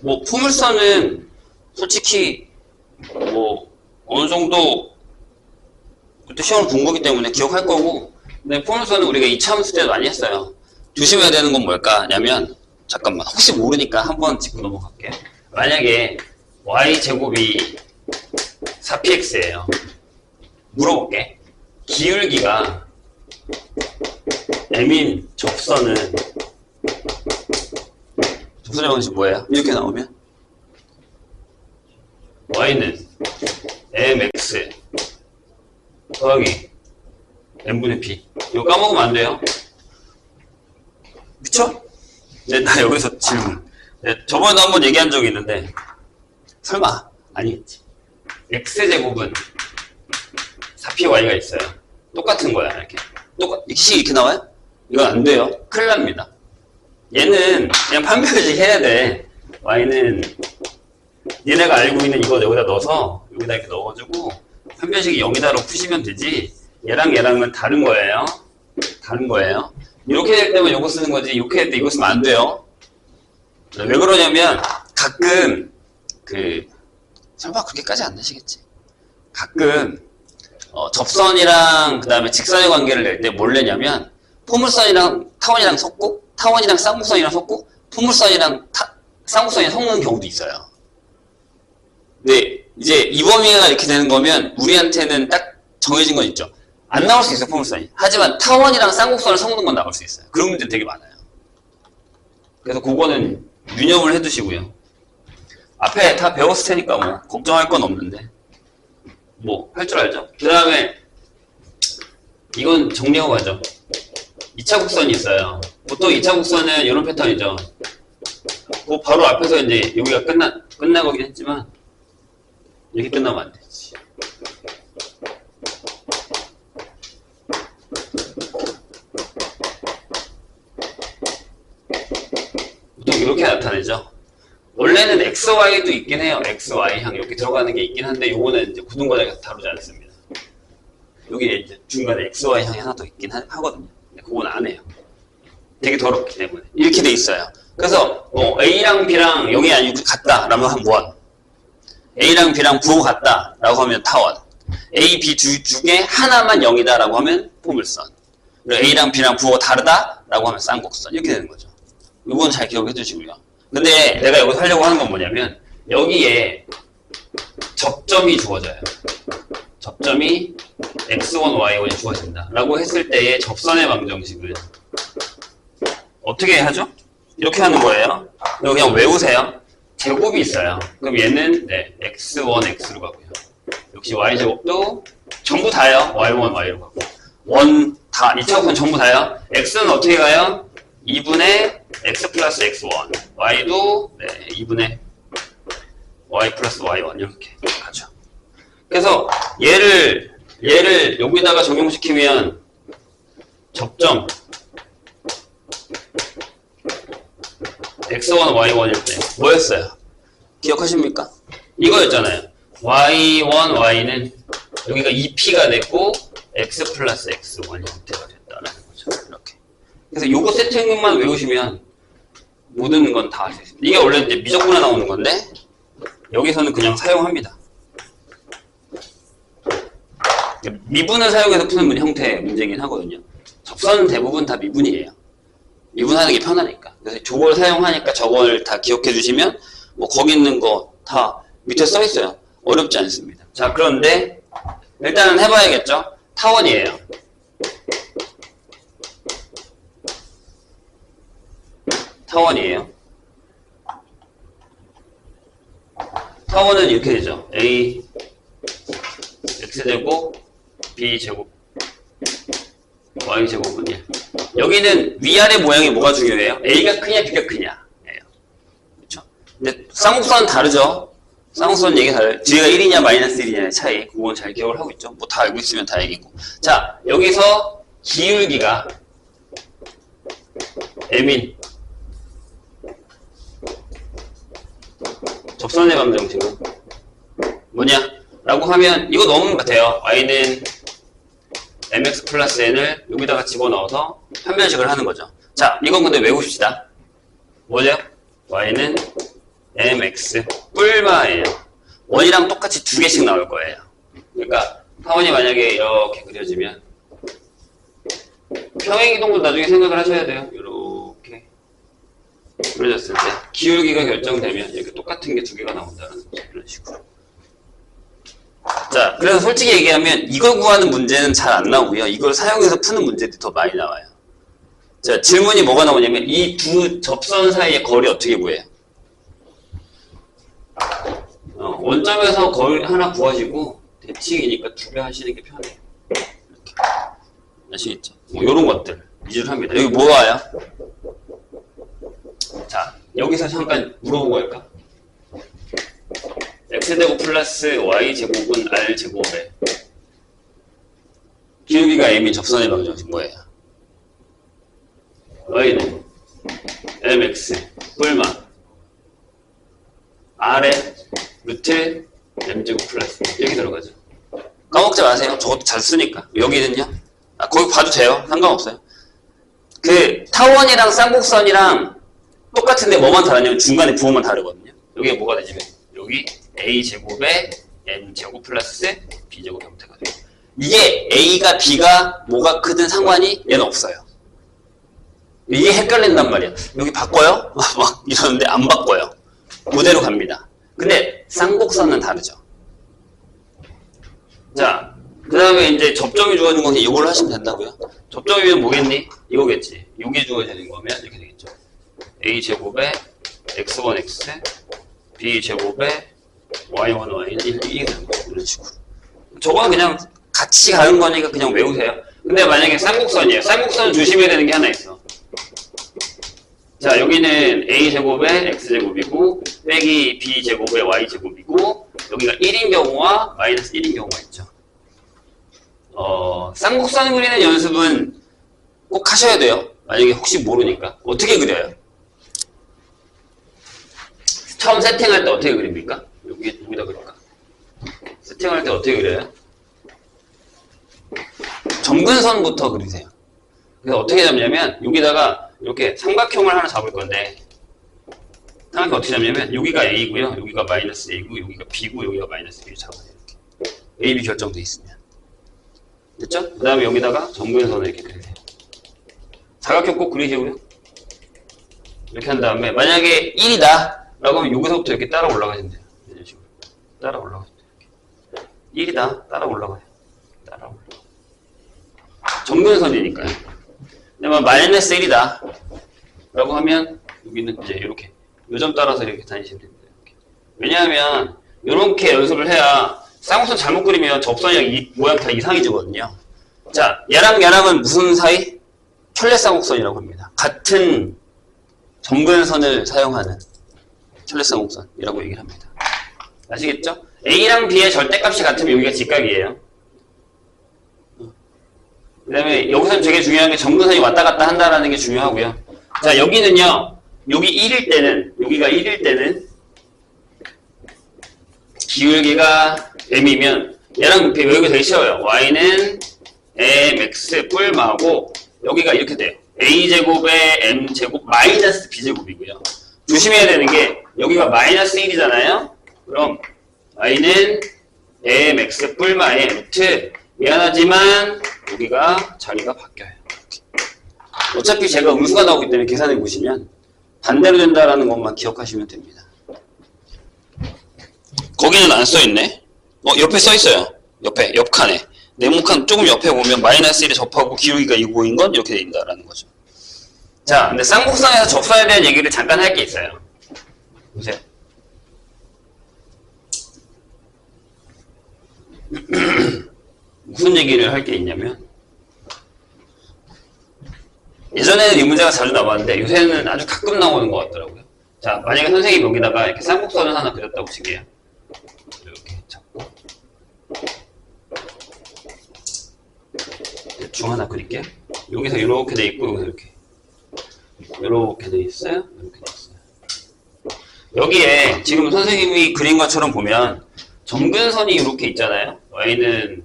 뭐 포물선은 솔직히 뭐 어느 정도 그때 시험을 본 거기 때문에 기억할 거고, 근데 포물선은 우리가 2차 함수 때도 많이 했어요. 조심해야 되는 건 뭘까냐면, 잠깐만, 혹시 모르니까 한번 짚고 넘어갈게요. 만약에 y제곱이 4px예요. 물어볼게. 기울기가 m인 접선의 방식 뭐예요? 이렇게 나오면 y는 mx 더하기 n분의 p. 이거 까먹으면 안 돼요. 그쵸? 네, 나 여기서 질문. 네, 저번에도 한번 얘기한 적이 있는데 설마 아니겠지. x제곱은 4py가 있어요. 똑같은 거야. 이렇게 식 이렇게 나와요? 이건 안 돼요. 큰일 납니다. 얘는 그냥 판별식 해야 돼. y는 얘네가 알고 있는 이거 여기다 넣어서 여기다 이렇게 넣어가지고 판별식이 0이다로 푸시면 되지. 얘랑 얘랑은 다른 거예요. 다른 거예요. 이렇게 될 때만 이거 쓰는 거지, 이렇게 될 때 이거 쓰면 안 돼요. 왜 그러냐면 가끔 설마 그렇게까지 안 되시겠지. 가끔 접선이랑 그 다음에 직선의 관계를 낼 때 뭘 내냐면 포물선이랑 타원이랑 섞고 타원이랑 쌍곡선이랑 섞고 포물선이랑 쌍곡선이 섞는 경우도 있어요. 근데 이제 이 범위가 이렇게 되는 거면 우리한테는 딱 정해진 건 있죠. 안 나올 수 있어요, 포물선이. 하지만 타원이랑 쌍곡선을 섞는 건 나올 수 있어요. 그런 문제 되게 많아요. 그래서 그거는 유념을 해두시고요. 앞에 다 배웠을 테니까 뭐 걱정할 건 없는데 뭐 할 줄 알죠. 그 다음에 이건 정리하고 가죠. 2차 곡선이 있어요. 보통 2차 곡선은 이런 패턴이죠. 그 바로 앞에서 이제 여기가 끝나거긴 했지만 이렇게 끝나면 안 되지. 보통 이렇게 나타내죠. 원래는 XY도 있긴 해요. XY향 이렇게 들어가는 게 있긴 한데 요거는 이제 구dun과정에서 다루지 않습니다. 여기 이제 중간에 XY향이 하나 더 있긴 하거든요. 근데 그건 안 해요. 되게 더럽기 때문에. 이렇게 돼 있어요. 그래서 A랑 B랑 0이 아니고 같다 라면 한 원. A랑 B랑 부호가 같다 라고 하면 타원. A, B 중에 하나만 0이다 라고 하면 포물선. 그리고 A랑 B랑 부호가 다르다 라고 하면 쌍곡선. 이렇게 되는 거죠. 이건 잘 기억해 두시고요. 근데 내가 여기서 하려고 하는 건 뭐냐면 여기에 접점이 주어져요. 접점이 x1, y1이 주어진다 라고 했을 때의 접선의 방정식을 어떻게 하죠? 이렇게 하는 거예요. 이거 그냥 외우세요. 제곱이 있어요. 그럼 얘는 x1, x로 가고요. 역시 y제곱도 전부 다요. y1, y로 가고 2차 곡선 전부 다요. x는 어떻게 가요? 2분의 x 플러스 x1, y도 2분의 y 플러스 y1 이렇게 가죠. 그래서 얘를 여기다가 적용시키면 접점 x1, y1일 때 뭐였어요? 기억하십니까? 이거였잖아요. y1, y는 여기가 2p가 됐고 x 플러스 x1이 형태가 됐다라는 거죠. 이렇게. 그래서 요거 세팅만 외우시면 모든 건 다 할 수 있습니다. 이게 원래 이제 미적분에 나오는 건데 여기서는 그냥 사용합니다. 미분을 사용해서 푸는 형태의 문제이긴 하거든요. 접선은 대부분 다 미분이에요. 미분하는 게 편하니까. 그래서 저걸 사용하니까 저걸 다 기억해 주시면 뭐 거기 있는 거 다 밑에 써 있어요. 어렵지 않습니다. 자, 그런데 일단은 해봐야겠죠. 타원이에요. 타원이에요. 타원은 이렇게 되죠. A x제곱 b제곱 y제곱은 1. 여기는 위아래 모양이 뭐가 중요해요? A가 크냐 B가 크냐 예요. 그렇죠? 근데 쌍곡선은 다르죠. 쌍곡선 얘기 다르죠. 뒤가 1이냐 마이너스 1이냐의 차이. 그건 잘 기억을 하고 있죠. 뭐 다 알고 있으면 다행이고. 자, 여기서 기울기가 M인 접선의 방정식은 뭐냐? 라고 하면 이거 넣으면 돼요. y는 mx 플러스 n을 여기다가 집어넣어서 편변식을 하는 거죠. 자, 이건 근데 외우십시다. 뭐죠? y는 mx 뿔마예요. 원이랑 똑같이 두 개씩 나올 거예요. 그러니까 타원이 만약에 이렇게 그려지면 평행이동도 나중에 생각을 하셔야 돼요. 이렇게 그려졌을 때 기울기가 결정되면 이렇게 똑같은 게 두 개가 나온다는 거죠. 이런 식으로. 자, 그래서 솔직히 얘기하면 이걸 구하는 문제는 잘 안 나오고요. 이걸 사용해서 푸는 문제들이 더 많이 나와요. 자, 질문이 뭐가 나오냐면 이 두 접선 사이의 거리 어떻게 구해요? 원점에서 거리 하나 구하시고 대칭이니까 두 배 하시는 게 편해요. 이렇게. 아시겠죠? 뭐 이런 것들 위주로 합니다. 여기 뭐 와요? 자, 여기서 잠깐 물어보고 할까? x제곱 플러스 y제곱은 r제곱에 기울기가 m인 접선의 방정식 뭐예요? y는 mx 뿔마 r에 루트 m제곱 플러스 여기 들어가죠. 까먹지 마세요. 저것도 잘 쓰니까. 여기는요? 거기 봐도 돼요. 상관없어요. 그 타원이랑 쌍곡선이랑 똑같은데 뭐만 다르냐면 중간에 부호만 다르거든요. 여기가 뭐가 되냐면 여기 a제곱에 n제곱 플러스 b제곱 형태가 돼요. 이게 a가 b가 뭐가 크든 상관이 얘는 없어요. 이게 헷갈린단 말이야. 여기 바꿔요? 막 이러는데 안 바꿔요. 그대로 갑니다. 근데 쌍곡선은 다르죠. 자, 그 다음에 이제 접점이 주어진 거는 이걸 하시면 된다고요. 접점이면 뭐겠니? 이거겠지. 이게 주어지는 거면 이렇게 되겠죠. a제곱에 x1x b제곱에 y1y는 이게 되는 거예요. 이런 식으로. 저거는 그냥 같이 가는 거니까 그냥 외우세요. 근데 만약에 쌍곡선이에요. 쌍곡선은 조심해야 되는 게 하나 있어. 자, 여기는 a제곱에 x제곱이고 빼기 b제곱에 y제곱이고 여기가 1인 경우와 마이너스 1인 경우가 있죠. 쌍곡선 그리는 연습은 꼭 하셔야 돼요. 만약에 혹시 모르니까. 어떻게 그려요? 처음 세팅할 때 어떻게 그립니까? 여기다 그릴까? 세팅할 때 어떻게 그려요? 점근선부터 그리세요. 그래서 어떻게 잡냐면 여기다가 이렇게 삼각형을 하나 잡을 건데 삼각형 어떻게 잡냐면 여기가 A고요. 여기가 마이너스 A고 여기가 B고 여기가 마이너스 B를 잡아요. 이렇게. A, B 결정돼 있으면. 됐죠? 그 다음에 여기다가 점근선을 이렇게 그리세요. 사각형 꼭 그리시고요. 이렇게 한 다음에 만약에 1이다 라고 하면 여기서부터 이렇게 따라 올라가시면 돼요. 이런 식으로. 따라 올라가시면 돼요. 이렇게. 1이다. 따라 올라가요. 따라 올라가요. 점근선이니까요. 근데 마이너스 1이다 라고 하면 여기는 이제 이렇게 요점 따라서 이렇게 다니시면 됩니다. 이렇게. 왜냐하면 이렇게 연습을 해야 쌍곡선 잘못 그리면 접선이랑 모양 다 이상해지거든요. 자, 얘랑은 무슨 사이? 켤레쌍곡선이라고 합니다. 같은 점근선을 사용하는 켤레쌍곡선이라고 얘기를 합니다. 아시겠죠? A랑 B의 절대값이 같으면 여기가 직각이에요. 그 다음에 여기서는 되게 중요한 게 점근선이 왔다 갔다 한다는 게 중요하고요. 자, 여기는요. 여기 1일 때는 여기가 1일 때는 기울기가 m이면 얘랑 여기가 되게 쉬워요. y는 mx 뿔마하고 여기가 이렇게 돼요. a제곱에 m제곱 마이너스 b제곱이고요. 조심해야 되는 게 여기가 마이너스 1이잖아요. 그럼 y는 mx 뿔마의 루트 미안하지만 여기가 자리가 바뀌어요. 어차피 제가 음수가 나오기 때문에 계산해 보시면 반대로 된다라는 것만 기억하시면 됩니다. 거기는 안 써있네. 옆에 써있어요. 옆 칸에. 네모칸 조금 옆에 보면 마이너스 1에 접하고 기울기가 2고인 건 이렇게 된다라는 거죠. 자, 근데 쌍곡선에서 접선에 대한 얘기를 잠깐 할 게 있어요. 보세요. 무슨 얘기를 할 게 있냐면 예전에는 이 문제가 자주 나왔는데 요새는 아주 가끔 나오는 것 같더라고요. 자, 만약에 선생님이 여기다가 이렇게 쌍곡선을 하나 그렸다고 칠게요. 이렇게 잡고 대충 하나 그릴게요. 여기서 이렇게 돼 있고 여기서 이렇게 돼 있어요. 이렇게 돼 있어요. 여기에 지금 선생님이 그린 것처럼 보면 점근선이 이렇게 있잖아요. y는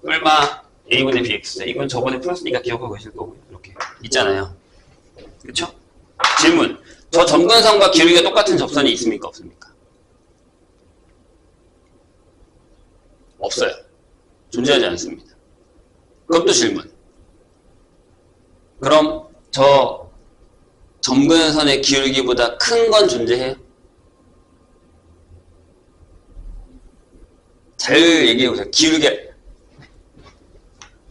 얼마 a분의 bx. 이건 저번에 풀었으니까 기억하고 계실 거고요. 이렇게 있잖아요. 그렇죠? 질문. 저 점근선과 기울기가 똑같은 접선이 있습니까? 없습니까? 없어요. 존재하지 않습니다. 그럼 또 질문. 그럼 저 점근선의 기울기보다 큰 건 존재해요? 잘 얘기해보세요. 기울기.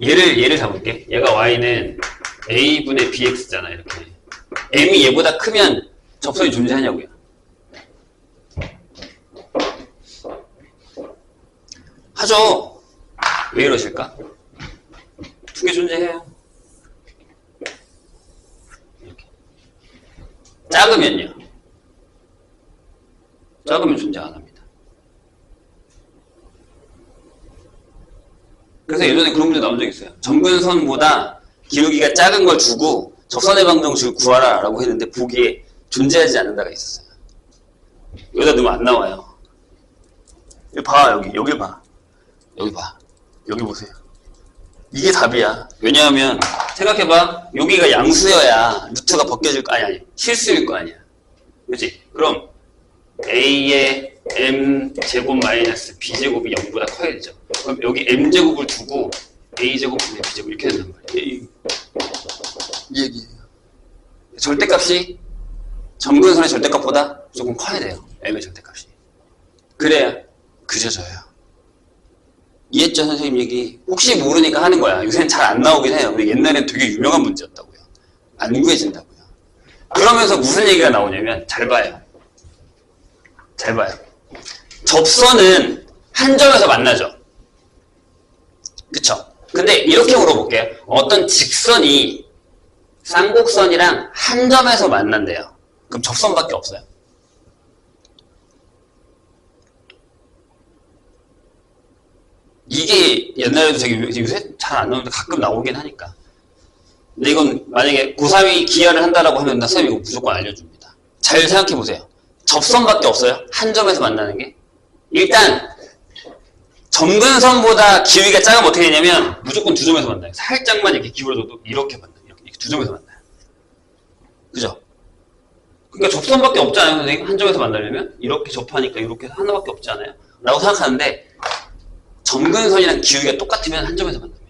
얘를 잡을게. 얘가 y는 a분의 bx잖아. 이렇게. m이 얘보다 크면 접선이 존재하냐고요. 하죠. 왜 이러실까? 두 개 존재해요. 이렇게. 작으면요. 작으면 존재 안 합니다. 그래서 예전에 그런 문제 나온 적 있어요. 점근선보다 기울기가 작은 걸 주고 접선의 방정식을 구하라 라고 했는데 보기에 존재하지 않는 데가 있었어요. 여기다 넣으면 안 나와요. 여기 봐. 여기 봐. 여기 봐. 여기 보세요. 이게 답이야. 왜냐하면 생각해봐. 여기가 양수여야 루트가 벗겨질 거 아니 실수일 거 아니야. 그렇지? 그럼 a의 m제곱 마이너스 b제곱이 0보다 커야 되죠. 그럼 여기 m제곱을 두고 a제곱 분의 b제곱 이렇게 된단 말이에요. 이 얘기예요. 절대값이 점근선의 절대값보다 조금 커야 돼요. m의 절대값이. 그래야 그려져요. 이해했죠, 선생님 얘기? 혹시 모르니까 하는 거야. 요새는 잘 안 나오긴 해요. 근데 옛날엔 되게 유명한 문제였다고요. 안 구해진다고요. 그러면서 무슨 얘기가 나오냐면 잘 봐요. 잘 봐요. 접선은 한 점에서 만나죠. 그쵸? 근데 이렇게 물어볼게요. 어떤 직선이 쌍곡선이랑 한 점에서 만난대요. 그럼 접선밖에 없어요. 이게 옛날에도 되게 요새 잘 안 나오는데 가끔 나오긴 하니까. 근데 이건 만약에 고3이 기하를 한다라고 하면 나 선생님 이거 무조건 알려줍니다. 잘 생각해보세요. 접선밖에 없어요. 한 점에서 만나는 게. 일단 점근선보다 기울기가 작으면 어떻게 되냐면 무조건 두 점에서 만나요. 살짝만 이렇게 기울어져도 이렇게 만나요. 이렇게 두 점에서 만나요. 그죠? 그러니까 접선밖에 없잖아요. 선생님. 한 점에서 만나려면 이렇게 접하니까 이렇게 하나밖에 없잖아요. 라고 생각하는데 점근선이랑 기울기가 똑같으면 한 점에서 만납니다.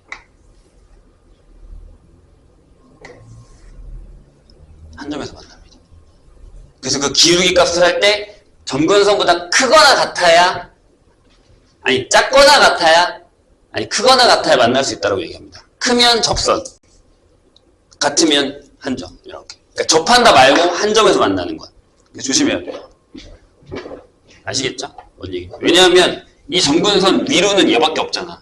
한 점에서 만납니다. 그래서 그 기울기 값을 할 때 점근선보다 크거나 같아야 아니 작거나 같아야 아니 크거나 같아야 만날 수 있다고 얘기합니다. 크면 접선 같으면 한 점 이렇게. 그러니까 접한다 말고 한 점에서 만나는 것. 조심해야 돼요. 아시겠죠? 뭔 얘기? 왜냐하면 이 점근선 위로는 얘밖에 없잖아.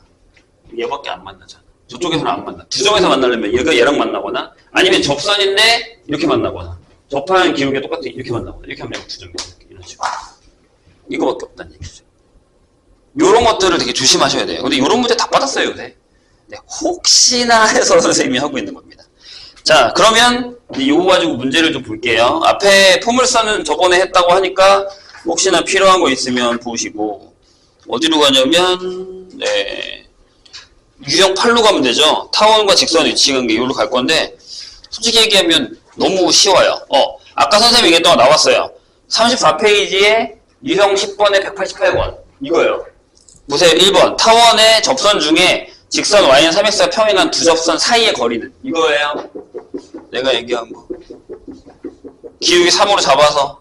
얘밖에 안 만나잖아. 저쪽에서는 안 만나. 두 점에서 만나려면 얘가 얘랑 만나거나 아니면 접선인데 이렇게 만나거나 접하는 기울기가 똑같아 이렇게 만나거나 이렇게 하면 두 점이서 이런 식으로. 이거밖에 없다는 얘기죠. 요런 것들을 되게 조심하셔야 돼요. 근데 요런 문제 다 받았어요 요새. 네, 혹시나 해서 선생님이 하고 있는 겁니다. 자, 그러면 요거 가지고 문제를 좀 볼게요. 앞에 포물선은 저번에 했다고 하니까 혹시나 필요한 거 있으면 보시고 어디로 가냐면 네 유형 8로 가면 되죠. 타원과 직선 위치 관계 이걸로 갈 건데 솔직히 얘기하면 너무 쉬워요. 아까 선생님이 얘기했던 거 나왔어요. 34페이지에 유형 10번에 188번 이거예요. 보세요. 1번 타원의 접선 중에 직선 y는 3x가 평행한 두 접선 사이의 거리는 이거예요. 내가 얘기한 거. 기울기 3으로 잡아서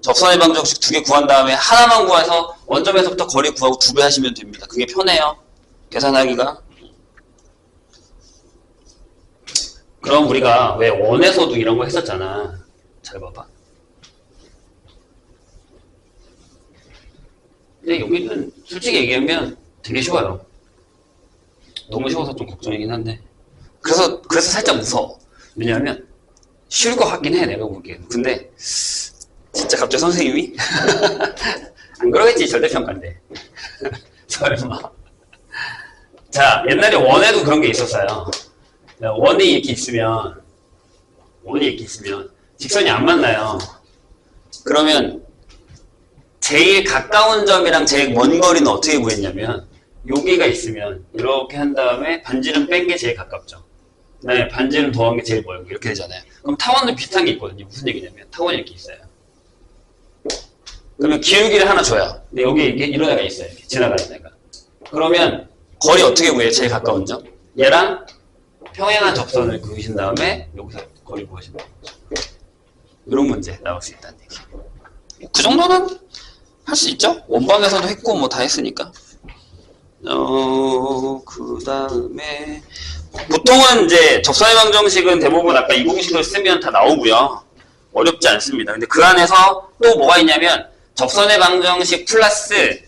접선의 방정식 2개 구한 다음에 하나만 구해서 원점에서부터 거리 구하고 2배 하시면 됩니다. 그게 편해요. 계산하기가. 그럼 우리가 왜 원에서도 이런 거 했었잖아. 잘 봐봐. 근데 여기는 솔직히 얘기하면 되게 쉬워요. 너무 쉬워서 좀 걱정이긴 한데. 그래서 살짝 무서워. 왜냐하면 쉬울 것 같긴 해, 내가 보기에는. 근데 진짜 갑자기 선생님이 안 그러겠지, 절대평가인데. 설마. 자, 옛날에 원에도 그런 게 있었어요. 원이 이렇게 있으면 직선이 안 만나요. 그러면 제일 가까운 점이랑 제일 먼 거리는 어떻게 구했냐면 여기가 있으면 이렇게 한 다음에 반지름 뺀 게 제일 가깝죠. 네, 반지름 더한 게 제일 멀고 이렇게 되잖아요. 그럼 타원도 비슷한 게 있거든요. 무슨 얘기냐면 타원이 이렇게 있어요. 그러면 기울기를 하나 줘요. 근데 여기 이렇게 이런 애가 있어요. 이렇게 지나가는 애가. 그러면 거리 어떻게 구해요? 제일 가까운 점? 얘랑 평행한 접선을 그으신 다음에 여기서 거리 구하시면 되죠. 이런 문제 나올 수 있다는 얘기. 그 정도는 할 수 있죠? 원방에서도 했고 뭐 다 했으니까. 그 다음에 보통은 이제 접선의 방정식은 대부분 아까 이 공식을 쓰면 다 나오고요. 어렵지 않습니다. 근데 그 안에서 또 뭐가 있냐면 접선의 방정식 플러스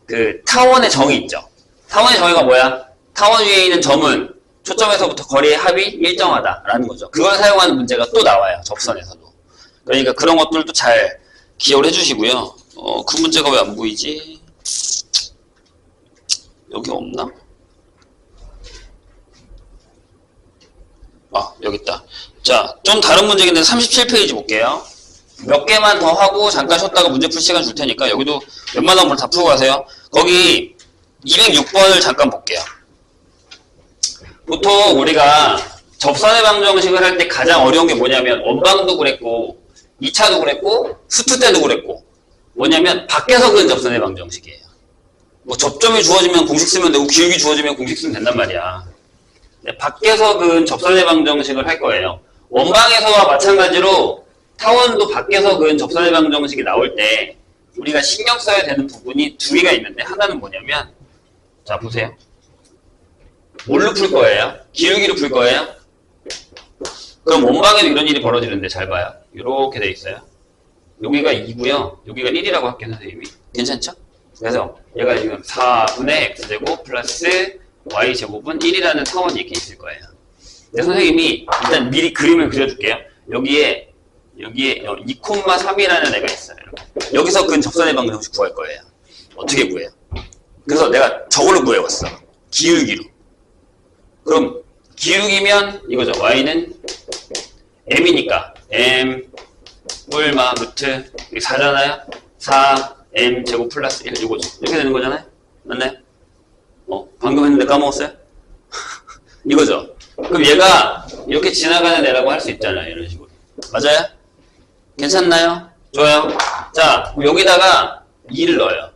그 타원의 정의 있죠. 타원의 정의가 뭐야? 타원 위에 있는 점은 초점에서부터 거리의 합이 일정하다라는 거죠. 그걸 사용하는 문제가 또 나와요. 접선에서도. 그러니까 그런 것들도 잘 기억을 해주시고요. 그 문제가 왜 안 보이지? 여기 없나? 여기 있다. 자, 좀 다른 문제인데 37페이지 볼게요. 몇 개만 더 하고 잠깐 쉬었다가 문제 풀 시간 줄 테니까 여기도 웬만한 걸 다 풀고 가세요. 거기 206번을 잠깐 볼게요. 보통 우리가 접선의 방정식을 할 때 가장 어려운 게 뭐냐면 원방도 그랬고 2차도 그랬고 수투 때도 그랬고 뭐냐면 밖에서 그은 접선의 방정식이에요. 뭐 접점이 주어지면 공식 쓰면 되고 기울기 주어지면 공식 쓰면 된단 말이야. 밖에서 그은 접선의 방정식을 할 거예요. 원방에서와 마찬가지로 타원도 밖에서 그은 접선의 방정식이 나올 때 우리가 신경 써야 되는 부분이 두 개가 있는데 하나는 뭐냐면 자 보세요. 뭘로 풀 거예요? 기울기로 풀 거예요? 그럼 원방에도 이런 일이 벌어지는데 잘 봐요. 이렇게 돼 있어요. 여기가 2고요. 여기가 1이라고 할게요, 선생님이. 괜찮죠? 그래서 얘가 지금 4분의 x제곱 플러스 y제곱은 1이라는 타원이 이렇게 있을 거예요. 근데 선생님이 일단 미리 그림을 그려줄게요. 여기에 2,3이라는 애가 있어요. 이렇게. 여기서 근 접선의 방정식 구할 거예요. 어떻게 구해요? 그래서 내가 저걸로 구해왔어. 기울기로. 그럼 기울기면 이거죠. y는 m이니까 m 뿔마 루트 4잖아요. 4m 제곱 플러스 1 이거죠. 이렇게 되는 거잖아요. 맞나요? 방금 했는데 까먹었어요? 이거죠. 그럼 얘가 이렇게 지나가는 애라고 할 수 있잖아요. 이런 식으로. 맞아요? 괜찮나요? 좋아요. 자, 여기다가 2를 넣어요.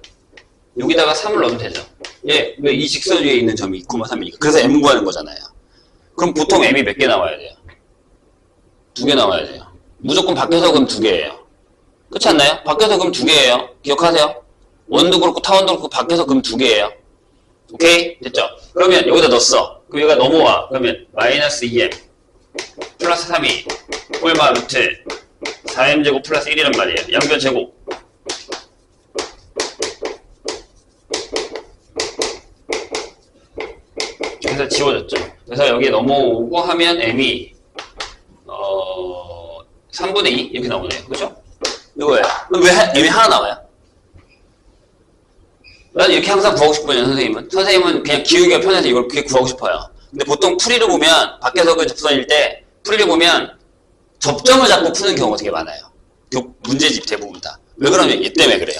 여기다가 3을 넣으면 되죠. 왜 이 직선 위에 있는 점이 2,3이니까. 그래서 m 구하는 거잖아요. 그럼 보통 m이 몇 개 나와야 돼요? 2개 나와야 돼요. 무조건 밖에서 그럼 2개예요. 그렇지 않나요? 밖에서 그럼 2개예요. 기억하세요. 원도 그렇고 타원도 그렇고 밖에서 그럼 2개예요. 오케이? 됐죠? 그러면 여기다 넣었어. 그럼 얘가 넘어와. 그러면 마이너스 2m 플러스 3이 꼴마 루트 4m 제곱 플러스 1이란 말이에요. 양변 제곱. 그래서 지워졌죠. 그래서 여기 넘어오고 하면 m이 3분의 2 이렇게 나오네요. 그죠? 이거예요. 그럼 왜 m이 하나 나와요? 난 이렇게 항상 구하고 싶거든요, 선생님은. 선생님은 그냥 기울기가 편해서 이걸 그렇게 구하고 싶어요. 근데 보통 풀이를 보면, 밖에서 그 접선일 때, 풀이를 보면, 접점을 잡고 푸는 경우가 되게 많아요. 문제집 대부분 다. 왜 그러면? 얘 때문에 그래요.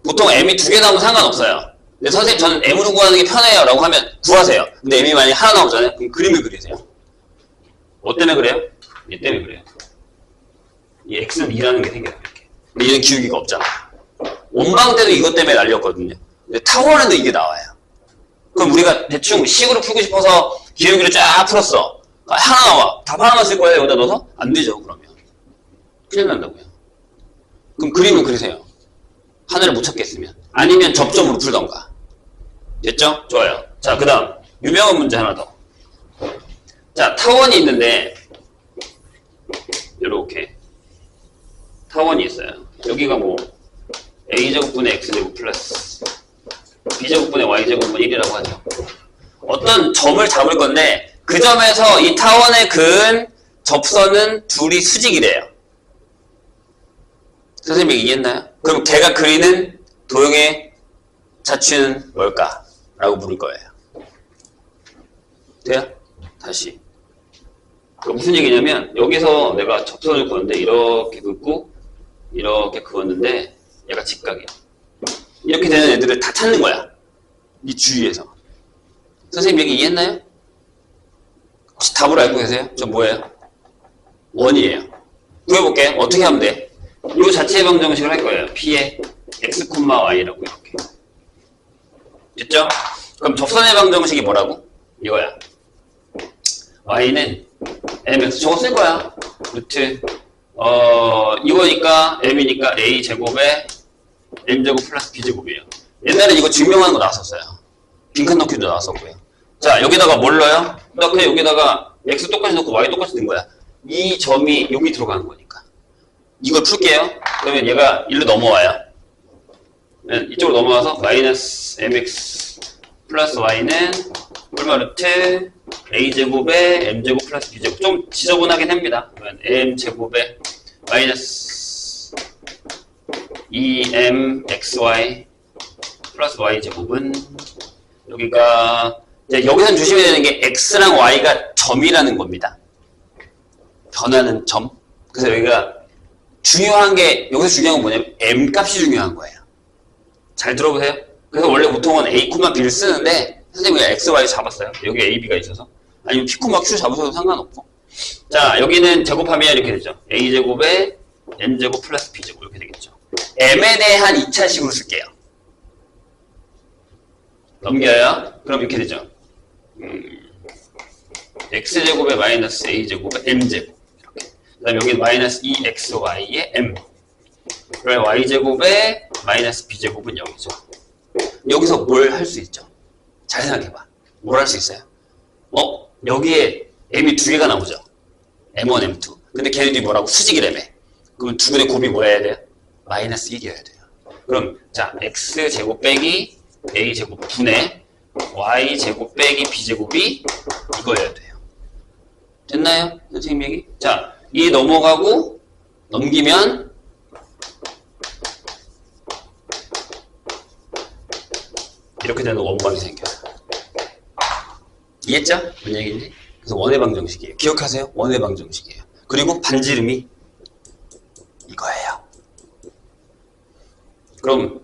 보통 m이 2개 나오면 상관없어요. 근데 선생님 저는 M으로 구하는 게 편해요 라고 하면 구하세요. 근데 M이 만약에 하나 나오잖아요. 그럼 그림을 그리세요. 뭐 때문에 그래요? 얘 때문에 그래요. 이 X는 2라는 게 생겨요. 이렇게. 근데 얘는 기울기가 없잖아. 원방 때도 이것 때문에 날렸거든요. 근데 타원에도 이게 나와요. 그럼 우리가 대충 식으로 풀고 싶어서 기울기를 쫙 풀었어. 하나 나와. 답 하나만 쓸 거예요. 여기다 넣어서? 안 되죠. 그러면. 큰일 난다고요. 그럼 그림을 그리세요. 하나를 못 찾겠으면. 아니면 접점으로 풀던가. 됐죠? 좋아요. 자, 그 다음. 유명한 문제 하나 더. 자, 타원이 있는데, 요렇게. 타원이 있어요. 여기가 뭐, a제곱분의 x제곱 플러스 b제곱분의 y제곱분 1이라고 하죠. 어떤 점을 잡을 건데, 그 점에서 이 타원에 그은 접선은 둘이 수직이래요. 선생님이 이해했나요? 그럼 걔가 그리는 도형의 자취는 뭘까? 라고 물을 거예요. 돼요? 다시. 무슨 얘기냐면 여기서 내가 접선을 그었는데 이렇게 긋고 이렇게 그었는데 얘가 직각이야. 이렇게 되는 애들을 다 찾는 거야. 이 주위에서. 선생님 얘기 이해했나요? 혹시 답을 알고 계세요? 저 뭐예요? 원이에요. 구해볼게. 어떻게 하면 돼? 이 자체의 방정식을 할 거예요. P의 x, y라고 이렇게. 됐죠? 그럼 접선의 방정식이 뭐라고? 이거야. y는 mx. 저거 쓸 거야. 루트 이거니까 m이니까 a 제곱에 m제곱 플러스 b제곱이에요. 옛날에 이거 증명하는 거 나왔었어요. 빈칸 넣기도 나왔었고요. 자, 여기다가 뭘 넣어요? 나 그냥 여기다가 x 똑같이 넣고 y 똑같이 넣은 거야. 이 점이 여기 들어가는 거니까. 이걸 풀게요. 그러면 얘가 일로 넘어와요. 이쪽으로 넘어와서 마이너스 mx 플러스 y는 얼마 루트 a제곱에 m제곱 플러스 b제곱. 좀 지저분하긴 합니다. 그러면 m제곱에 마이너스 2mxy 플러스 y제곱은 여기가 이제 여기서 조심해야 되는 게 x랑 y가 점이라는 겁니다. 변하는 점. 그래서 여기가 중요한 게, 여기서 중요한 건 뭐냐면 m 값이 중요한 거예요. 잘 들어보세요. 그래서 원래 보통은 a, b를 쓰는데 선생님이 x, y 잡았어요. 여기 a, b가 있어서. 아니면 p, q 잡으셔도 상관없고. 자, 여기는 제곱하면 이렇게 되죠. a제곱에 n제곱 플러스 b제곱 이렇게 되겠죠. m에 대한 2차식으로 쓸게요. 넘겨요. 그럼 이렇게 되죠. x제곱에 마이너스 a제곱에 m제곱. 그 다음에 여기는 마이너스 2xy에 m. 그럼 y제곱에 마이너스 b제곱은 0이죠. 여기서 뭘 할 수 있죠? 잘 생각해봐. 뭘 할 수 있어요? 여기에 m이 두 개가 나오죠. m1, m2. 근데 걔네들이 뭐라고? 수직이라며. 그럼 두 분의 곱이 뭐 해야 돼요? 마이너스 1이어야 돼요. 그럼 자, x제곱 빼기 a제곱 분의 y제곱 빼기 b제곱이 이거여야 돼요. 됐나요? 선생님 얘기? 자, 이 넘어가고 넘기면 이렇게 되는 원방이 생겨요. 이해했죠? 뭔 얘기인지? 그래서 원의 방정식이에요. 기억하세요? 원의 방정식이에요. 그리고 반지름이 이거예요. 그럼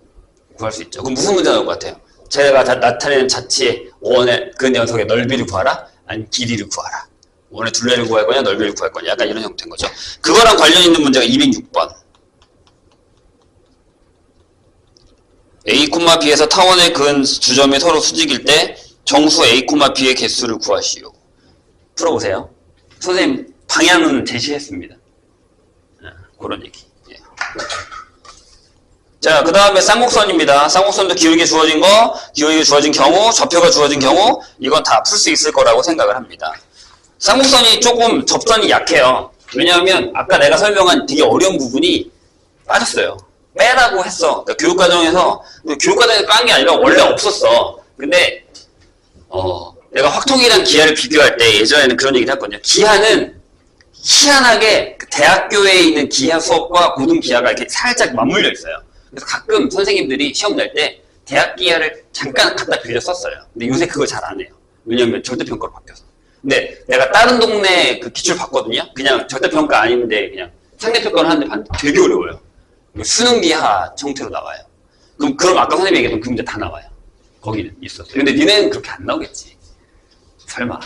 구할 수 있죠. 그럼 무슨 문제 나올 것 같아요? 제가 나타내는 자체의 원의 그 녀석의 넓이를 구하라? 아니면 길이를 구하라? 원의 둘레를 구할 거냐, 넓이를 구할 거냐, 약간 이런 형태인 거죠. 그거랑 관련 있는 문제가 206번. A, B에서 타원의 그은 두 점이 서로 수직일 때 정수 A, B의 개수를 구하시오. 풀어보세요. 선생님 방향은 제시했습니다. 그런 얘기. 예. 자, 그 다음에 쌍곡선입니다. 쌍곡선도 기울기 주어진 거, 기울기 주어진 경우, 좌표가 주어진 경우, 이건 다 풀 수 있을 거라고 생각을 합니다. 쌍곡선이 조금 접선이 약해요. 왜냐하면 아까 내가 설명한 되게 어려운 부분이 빠졌어요. 빼라고 했어. 그러니까 교육과정에서 깐 게 아니라 원래 없었어. 근데 내가 확통이랑 기하를 비교할 때 예전에는 그런 얘기를 했거든요. 기하는 희한하게 대학교에 있는 기하 수업과 고등 기하가 이렇게 살짝 맞물려 있어요. 그래서 가끔 선생님들이 시험 낼 때 대학 기하를 잠깐 갖다 빌려 썼어요. 근데 요새 그걸 잘 안 해요. 왜냐면 절대평가로 바뀌어서. 근데 내가 다른 동네 그 기출 봤거든요. 그냥 절대평가 아닌데 그냥 상대평가를 하는데 되게 어려워요. 수능 기하 형태로 나와요. 그럼 아까 선생님이 얘기했던 그 문제 다 나와요. 거기는 있었어요. 근데 니네는 그렇게 안 나오겠지. 설마.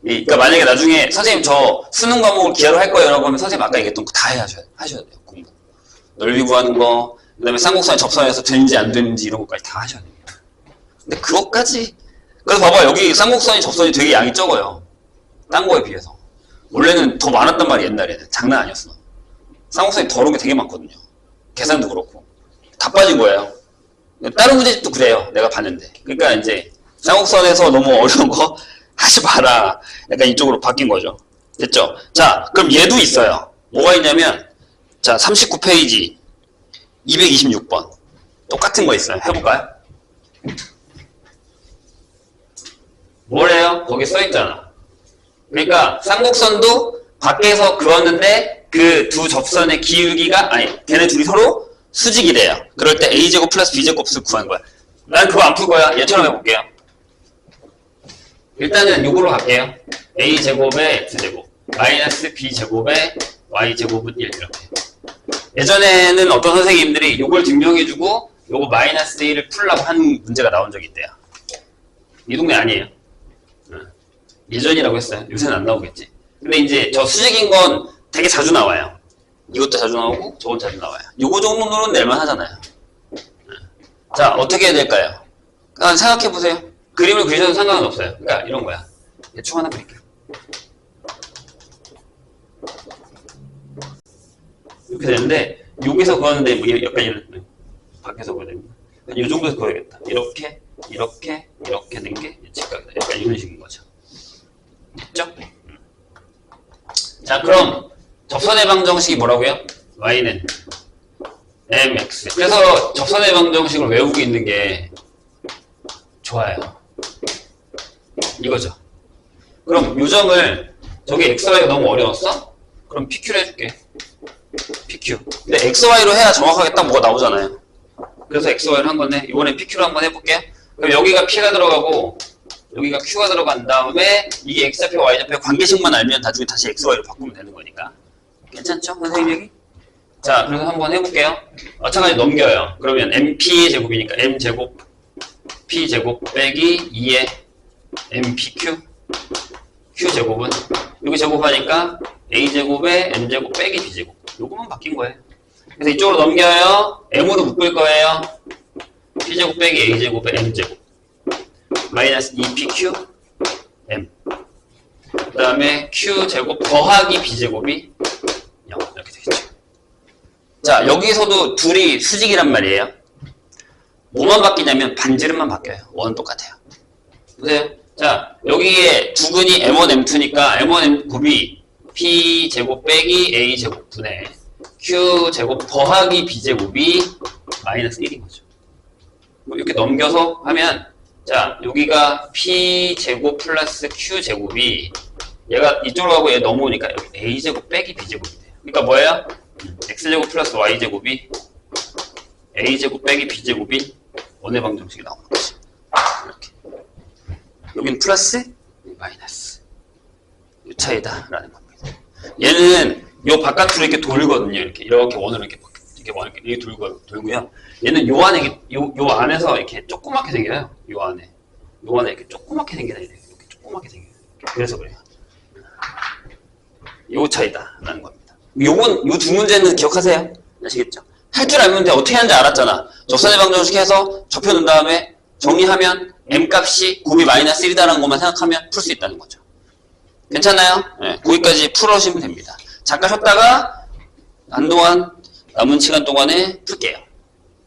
그러니까 만약에 나중에 선생님 저 수능 과목을 기하로 할 거예요 라고 하면 선생님 아까 얘기했던 거 다 하셔야 돼요. 공부. 넓이 구하는 거, 그 다음에 쌍곡선에 접선해서 되는지 안 되는지 이런 것까지 다 하셔야 됩니다. 근데 그것까지. 그래서 봐봐, 여기 쌍곡선이 접선이 되게 양이 적어요. 딴 거에 비해서. 원래는 더 많았단 말이야, 옛날에는. 장난 아니었어. 쌍곡선이 더러운 게 되게 많거든요. 계산도 그렇고. 다 빠진 거예요. 다른 문제집도 그래요. 내가 봤는데. 그러니까 이제 쌍곡선에서 너무 어려운 거 하지 마라. 약간 이쪽으로 바뀐 거죠. 됐죠? 자, 그럼 얘도 있어요. 뭐가 있냐면, 자, 39페이지, 226번. 똑같은 거 있어요. 해볼까요? 뭐래요? 거기 써있잖아. 그러니까, 쌍곡선도 밖에서 그었는데, 그 두 접선의 기울기가, 아니, 걔네 둘이 서로 수직이래요. 그럴 때 a제곱 플러스 b제곱을 구하는 거야. 난 그거 안 풀 거야. 얘처럼 해볼게요. 일단은 요걸로 갈게요. a제곱에 x제곱, 마이너스 b제곱에 y제곱은 1 이렇게. 예전에는 어떤 선생님들이 요걸 증명해주고 요거 마이너스 1을 풀라고 한 문제가 나온 적이 있대요. 이 동네 아니에요. 예전이라고 했어요. 요새는 안 나오겠지. 근데 이제 저 수직인 건 되게 자주 나와요. 이것도 자주 나오고 저건 자주 나와요. 요거 정도는 낼만 하잖아요. 자, 어떻게 해야 될까요? 생각해보세요. 그림을 그리셔도 상관은 없어요. 그러니까 이런 거야. 대충 하나 그릴게요. 이렇게 되는데 여기서 그었는데 뭐 약간 이런 밖에서 그어야 됩니다. 이 정도에서 그어야겠다. 이렇게 된 게 직각이다. 약간 이런 식인 거죠. 됐죠? 자, 그럼 접선의 방정식이 뭐라고요? y는 mx. 그래서 접선의 방정식을 외우고 있는 게 좋아요. 이거죠. 그럼 요점을 저기 xy가 너무 어려웠어? 그럼 pq로 해줄게. pq. 근데 xy로 해야 정확하게 딱 뭐가 나오잖아요. 그래서 xy로 한 건데 이번엔 pq로 한번 해볼게요. 그럼 여기가 p가 들어가고 여기가 q가 들어간 다음에 이게 x좌표 y좌표 관계식만 알면 나중에 다시 xy로 바꾸면 되는 거니까. 괜찮죠? 선생님 얘기? 자, 그래서 한번 해볼게요. 마찬가지로 넘겨요. 그러면 mp 제곱이니까 m제곱 p제곱 빼기 2의 mpq q제곱은 여기 제곱하니까 a제곱에 m제곱 빼기 b제곱. 요거만 바뀐 거예요. 그래서 이쪽으로 넘겨요. m으로 묶을 거예요. p제곱 빼기 a제곱에 m제곱 마이너스 2pq m 그 다음에 q제곱 더하기 b제곱이 0 이렇게 되겠죠. 자, 여기서도 둘이 수직이란 말이에요. 뭐만 바뀌냐면 반지름만 바뀌어요. 원은 똑같아요. 보세요. 자, 여기에 두근이 m1, m2니까 m1, m9이 p제곱 빼기 a제곱 분의 q제곱 더하기 b제곱이 마이너스 1인 거죠. 이렇게 넘겨서 하면 자, 여기가 p제곱 플러스 q제곱이 얘가 이쪽으로 가고 얘 넘어오니까 여기 a제곱 빼기 b제곱이 돼요. 그러니까 뭐예요? x제곱 플러스 y제곱이 a제곱 빼기 b제곱이 원의 방정식이 나오는 거지. 이렇게. 여기는 플러스, 마이너스. 이 차이다. 라는 겁니다. 얘는 요 바깥으로 이렇게 돌거든요. 이렇게 원으로 이렇게 돌고요. 얘는 요 안에, 요 안에서 이렇게 조그맣게 생겨요. 요 안에 이렇게 조그맣게 생기다. 이렇게 조그맣게 생겨요. 그래서 그래요. 요 차이다. 라는 겁니다. 요 두 문제는 기억하세요. 아시겠죠? 할 줄 알면 돼. 어떻게 하는지 알았잖아. 접선의 방정식 해서 접혀놓은 다음에 정리하면 m값이 곱이 마이너스 1이다라는 것만 생각하면 풀 수 있다는 거죠. 괜찮아요? 네, 거기까지 풀어주시면 됩니다. 잠깐 쉬었다가 한동안 남은 시간 동안에 풀게요.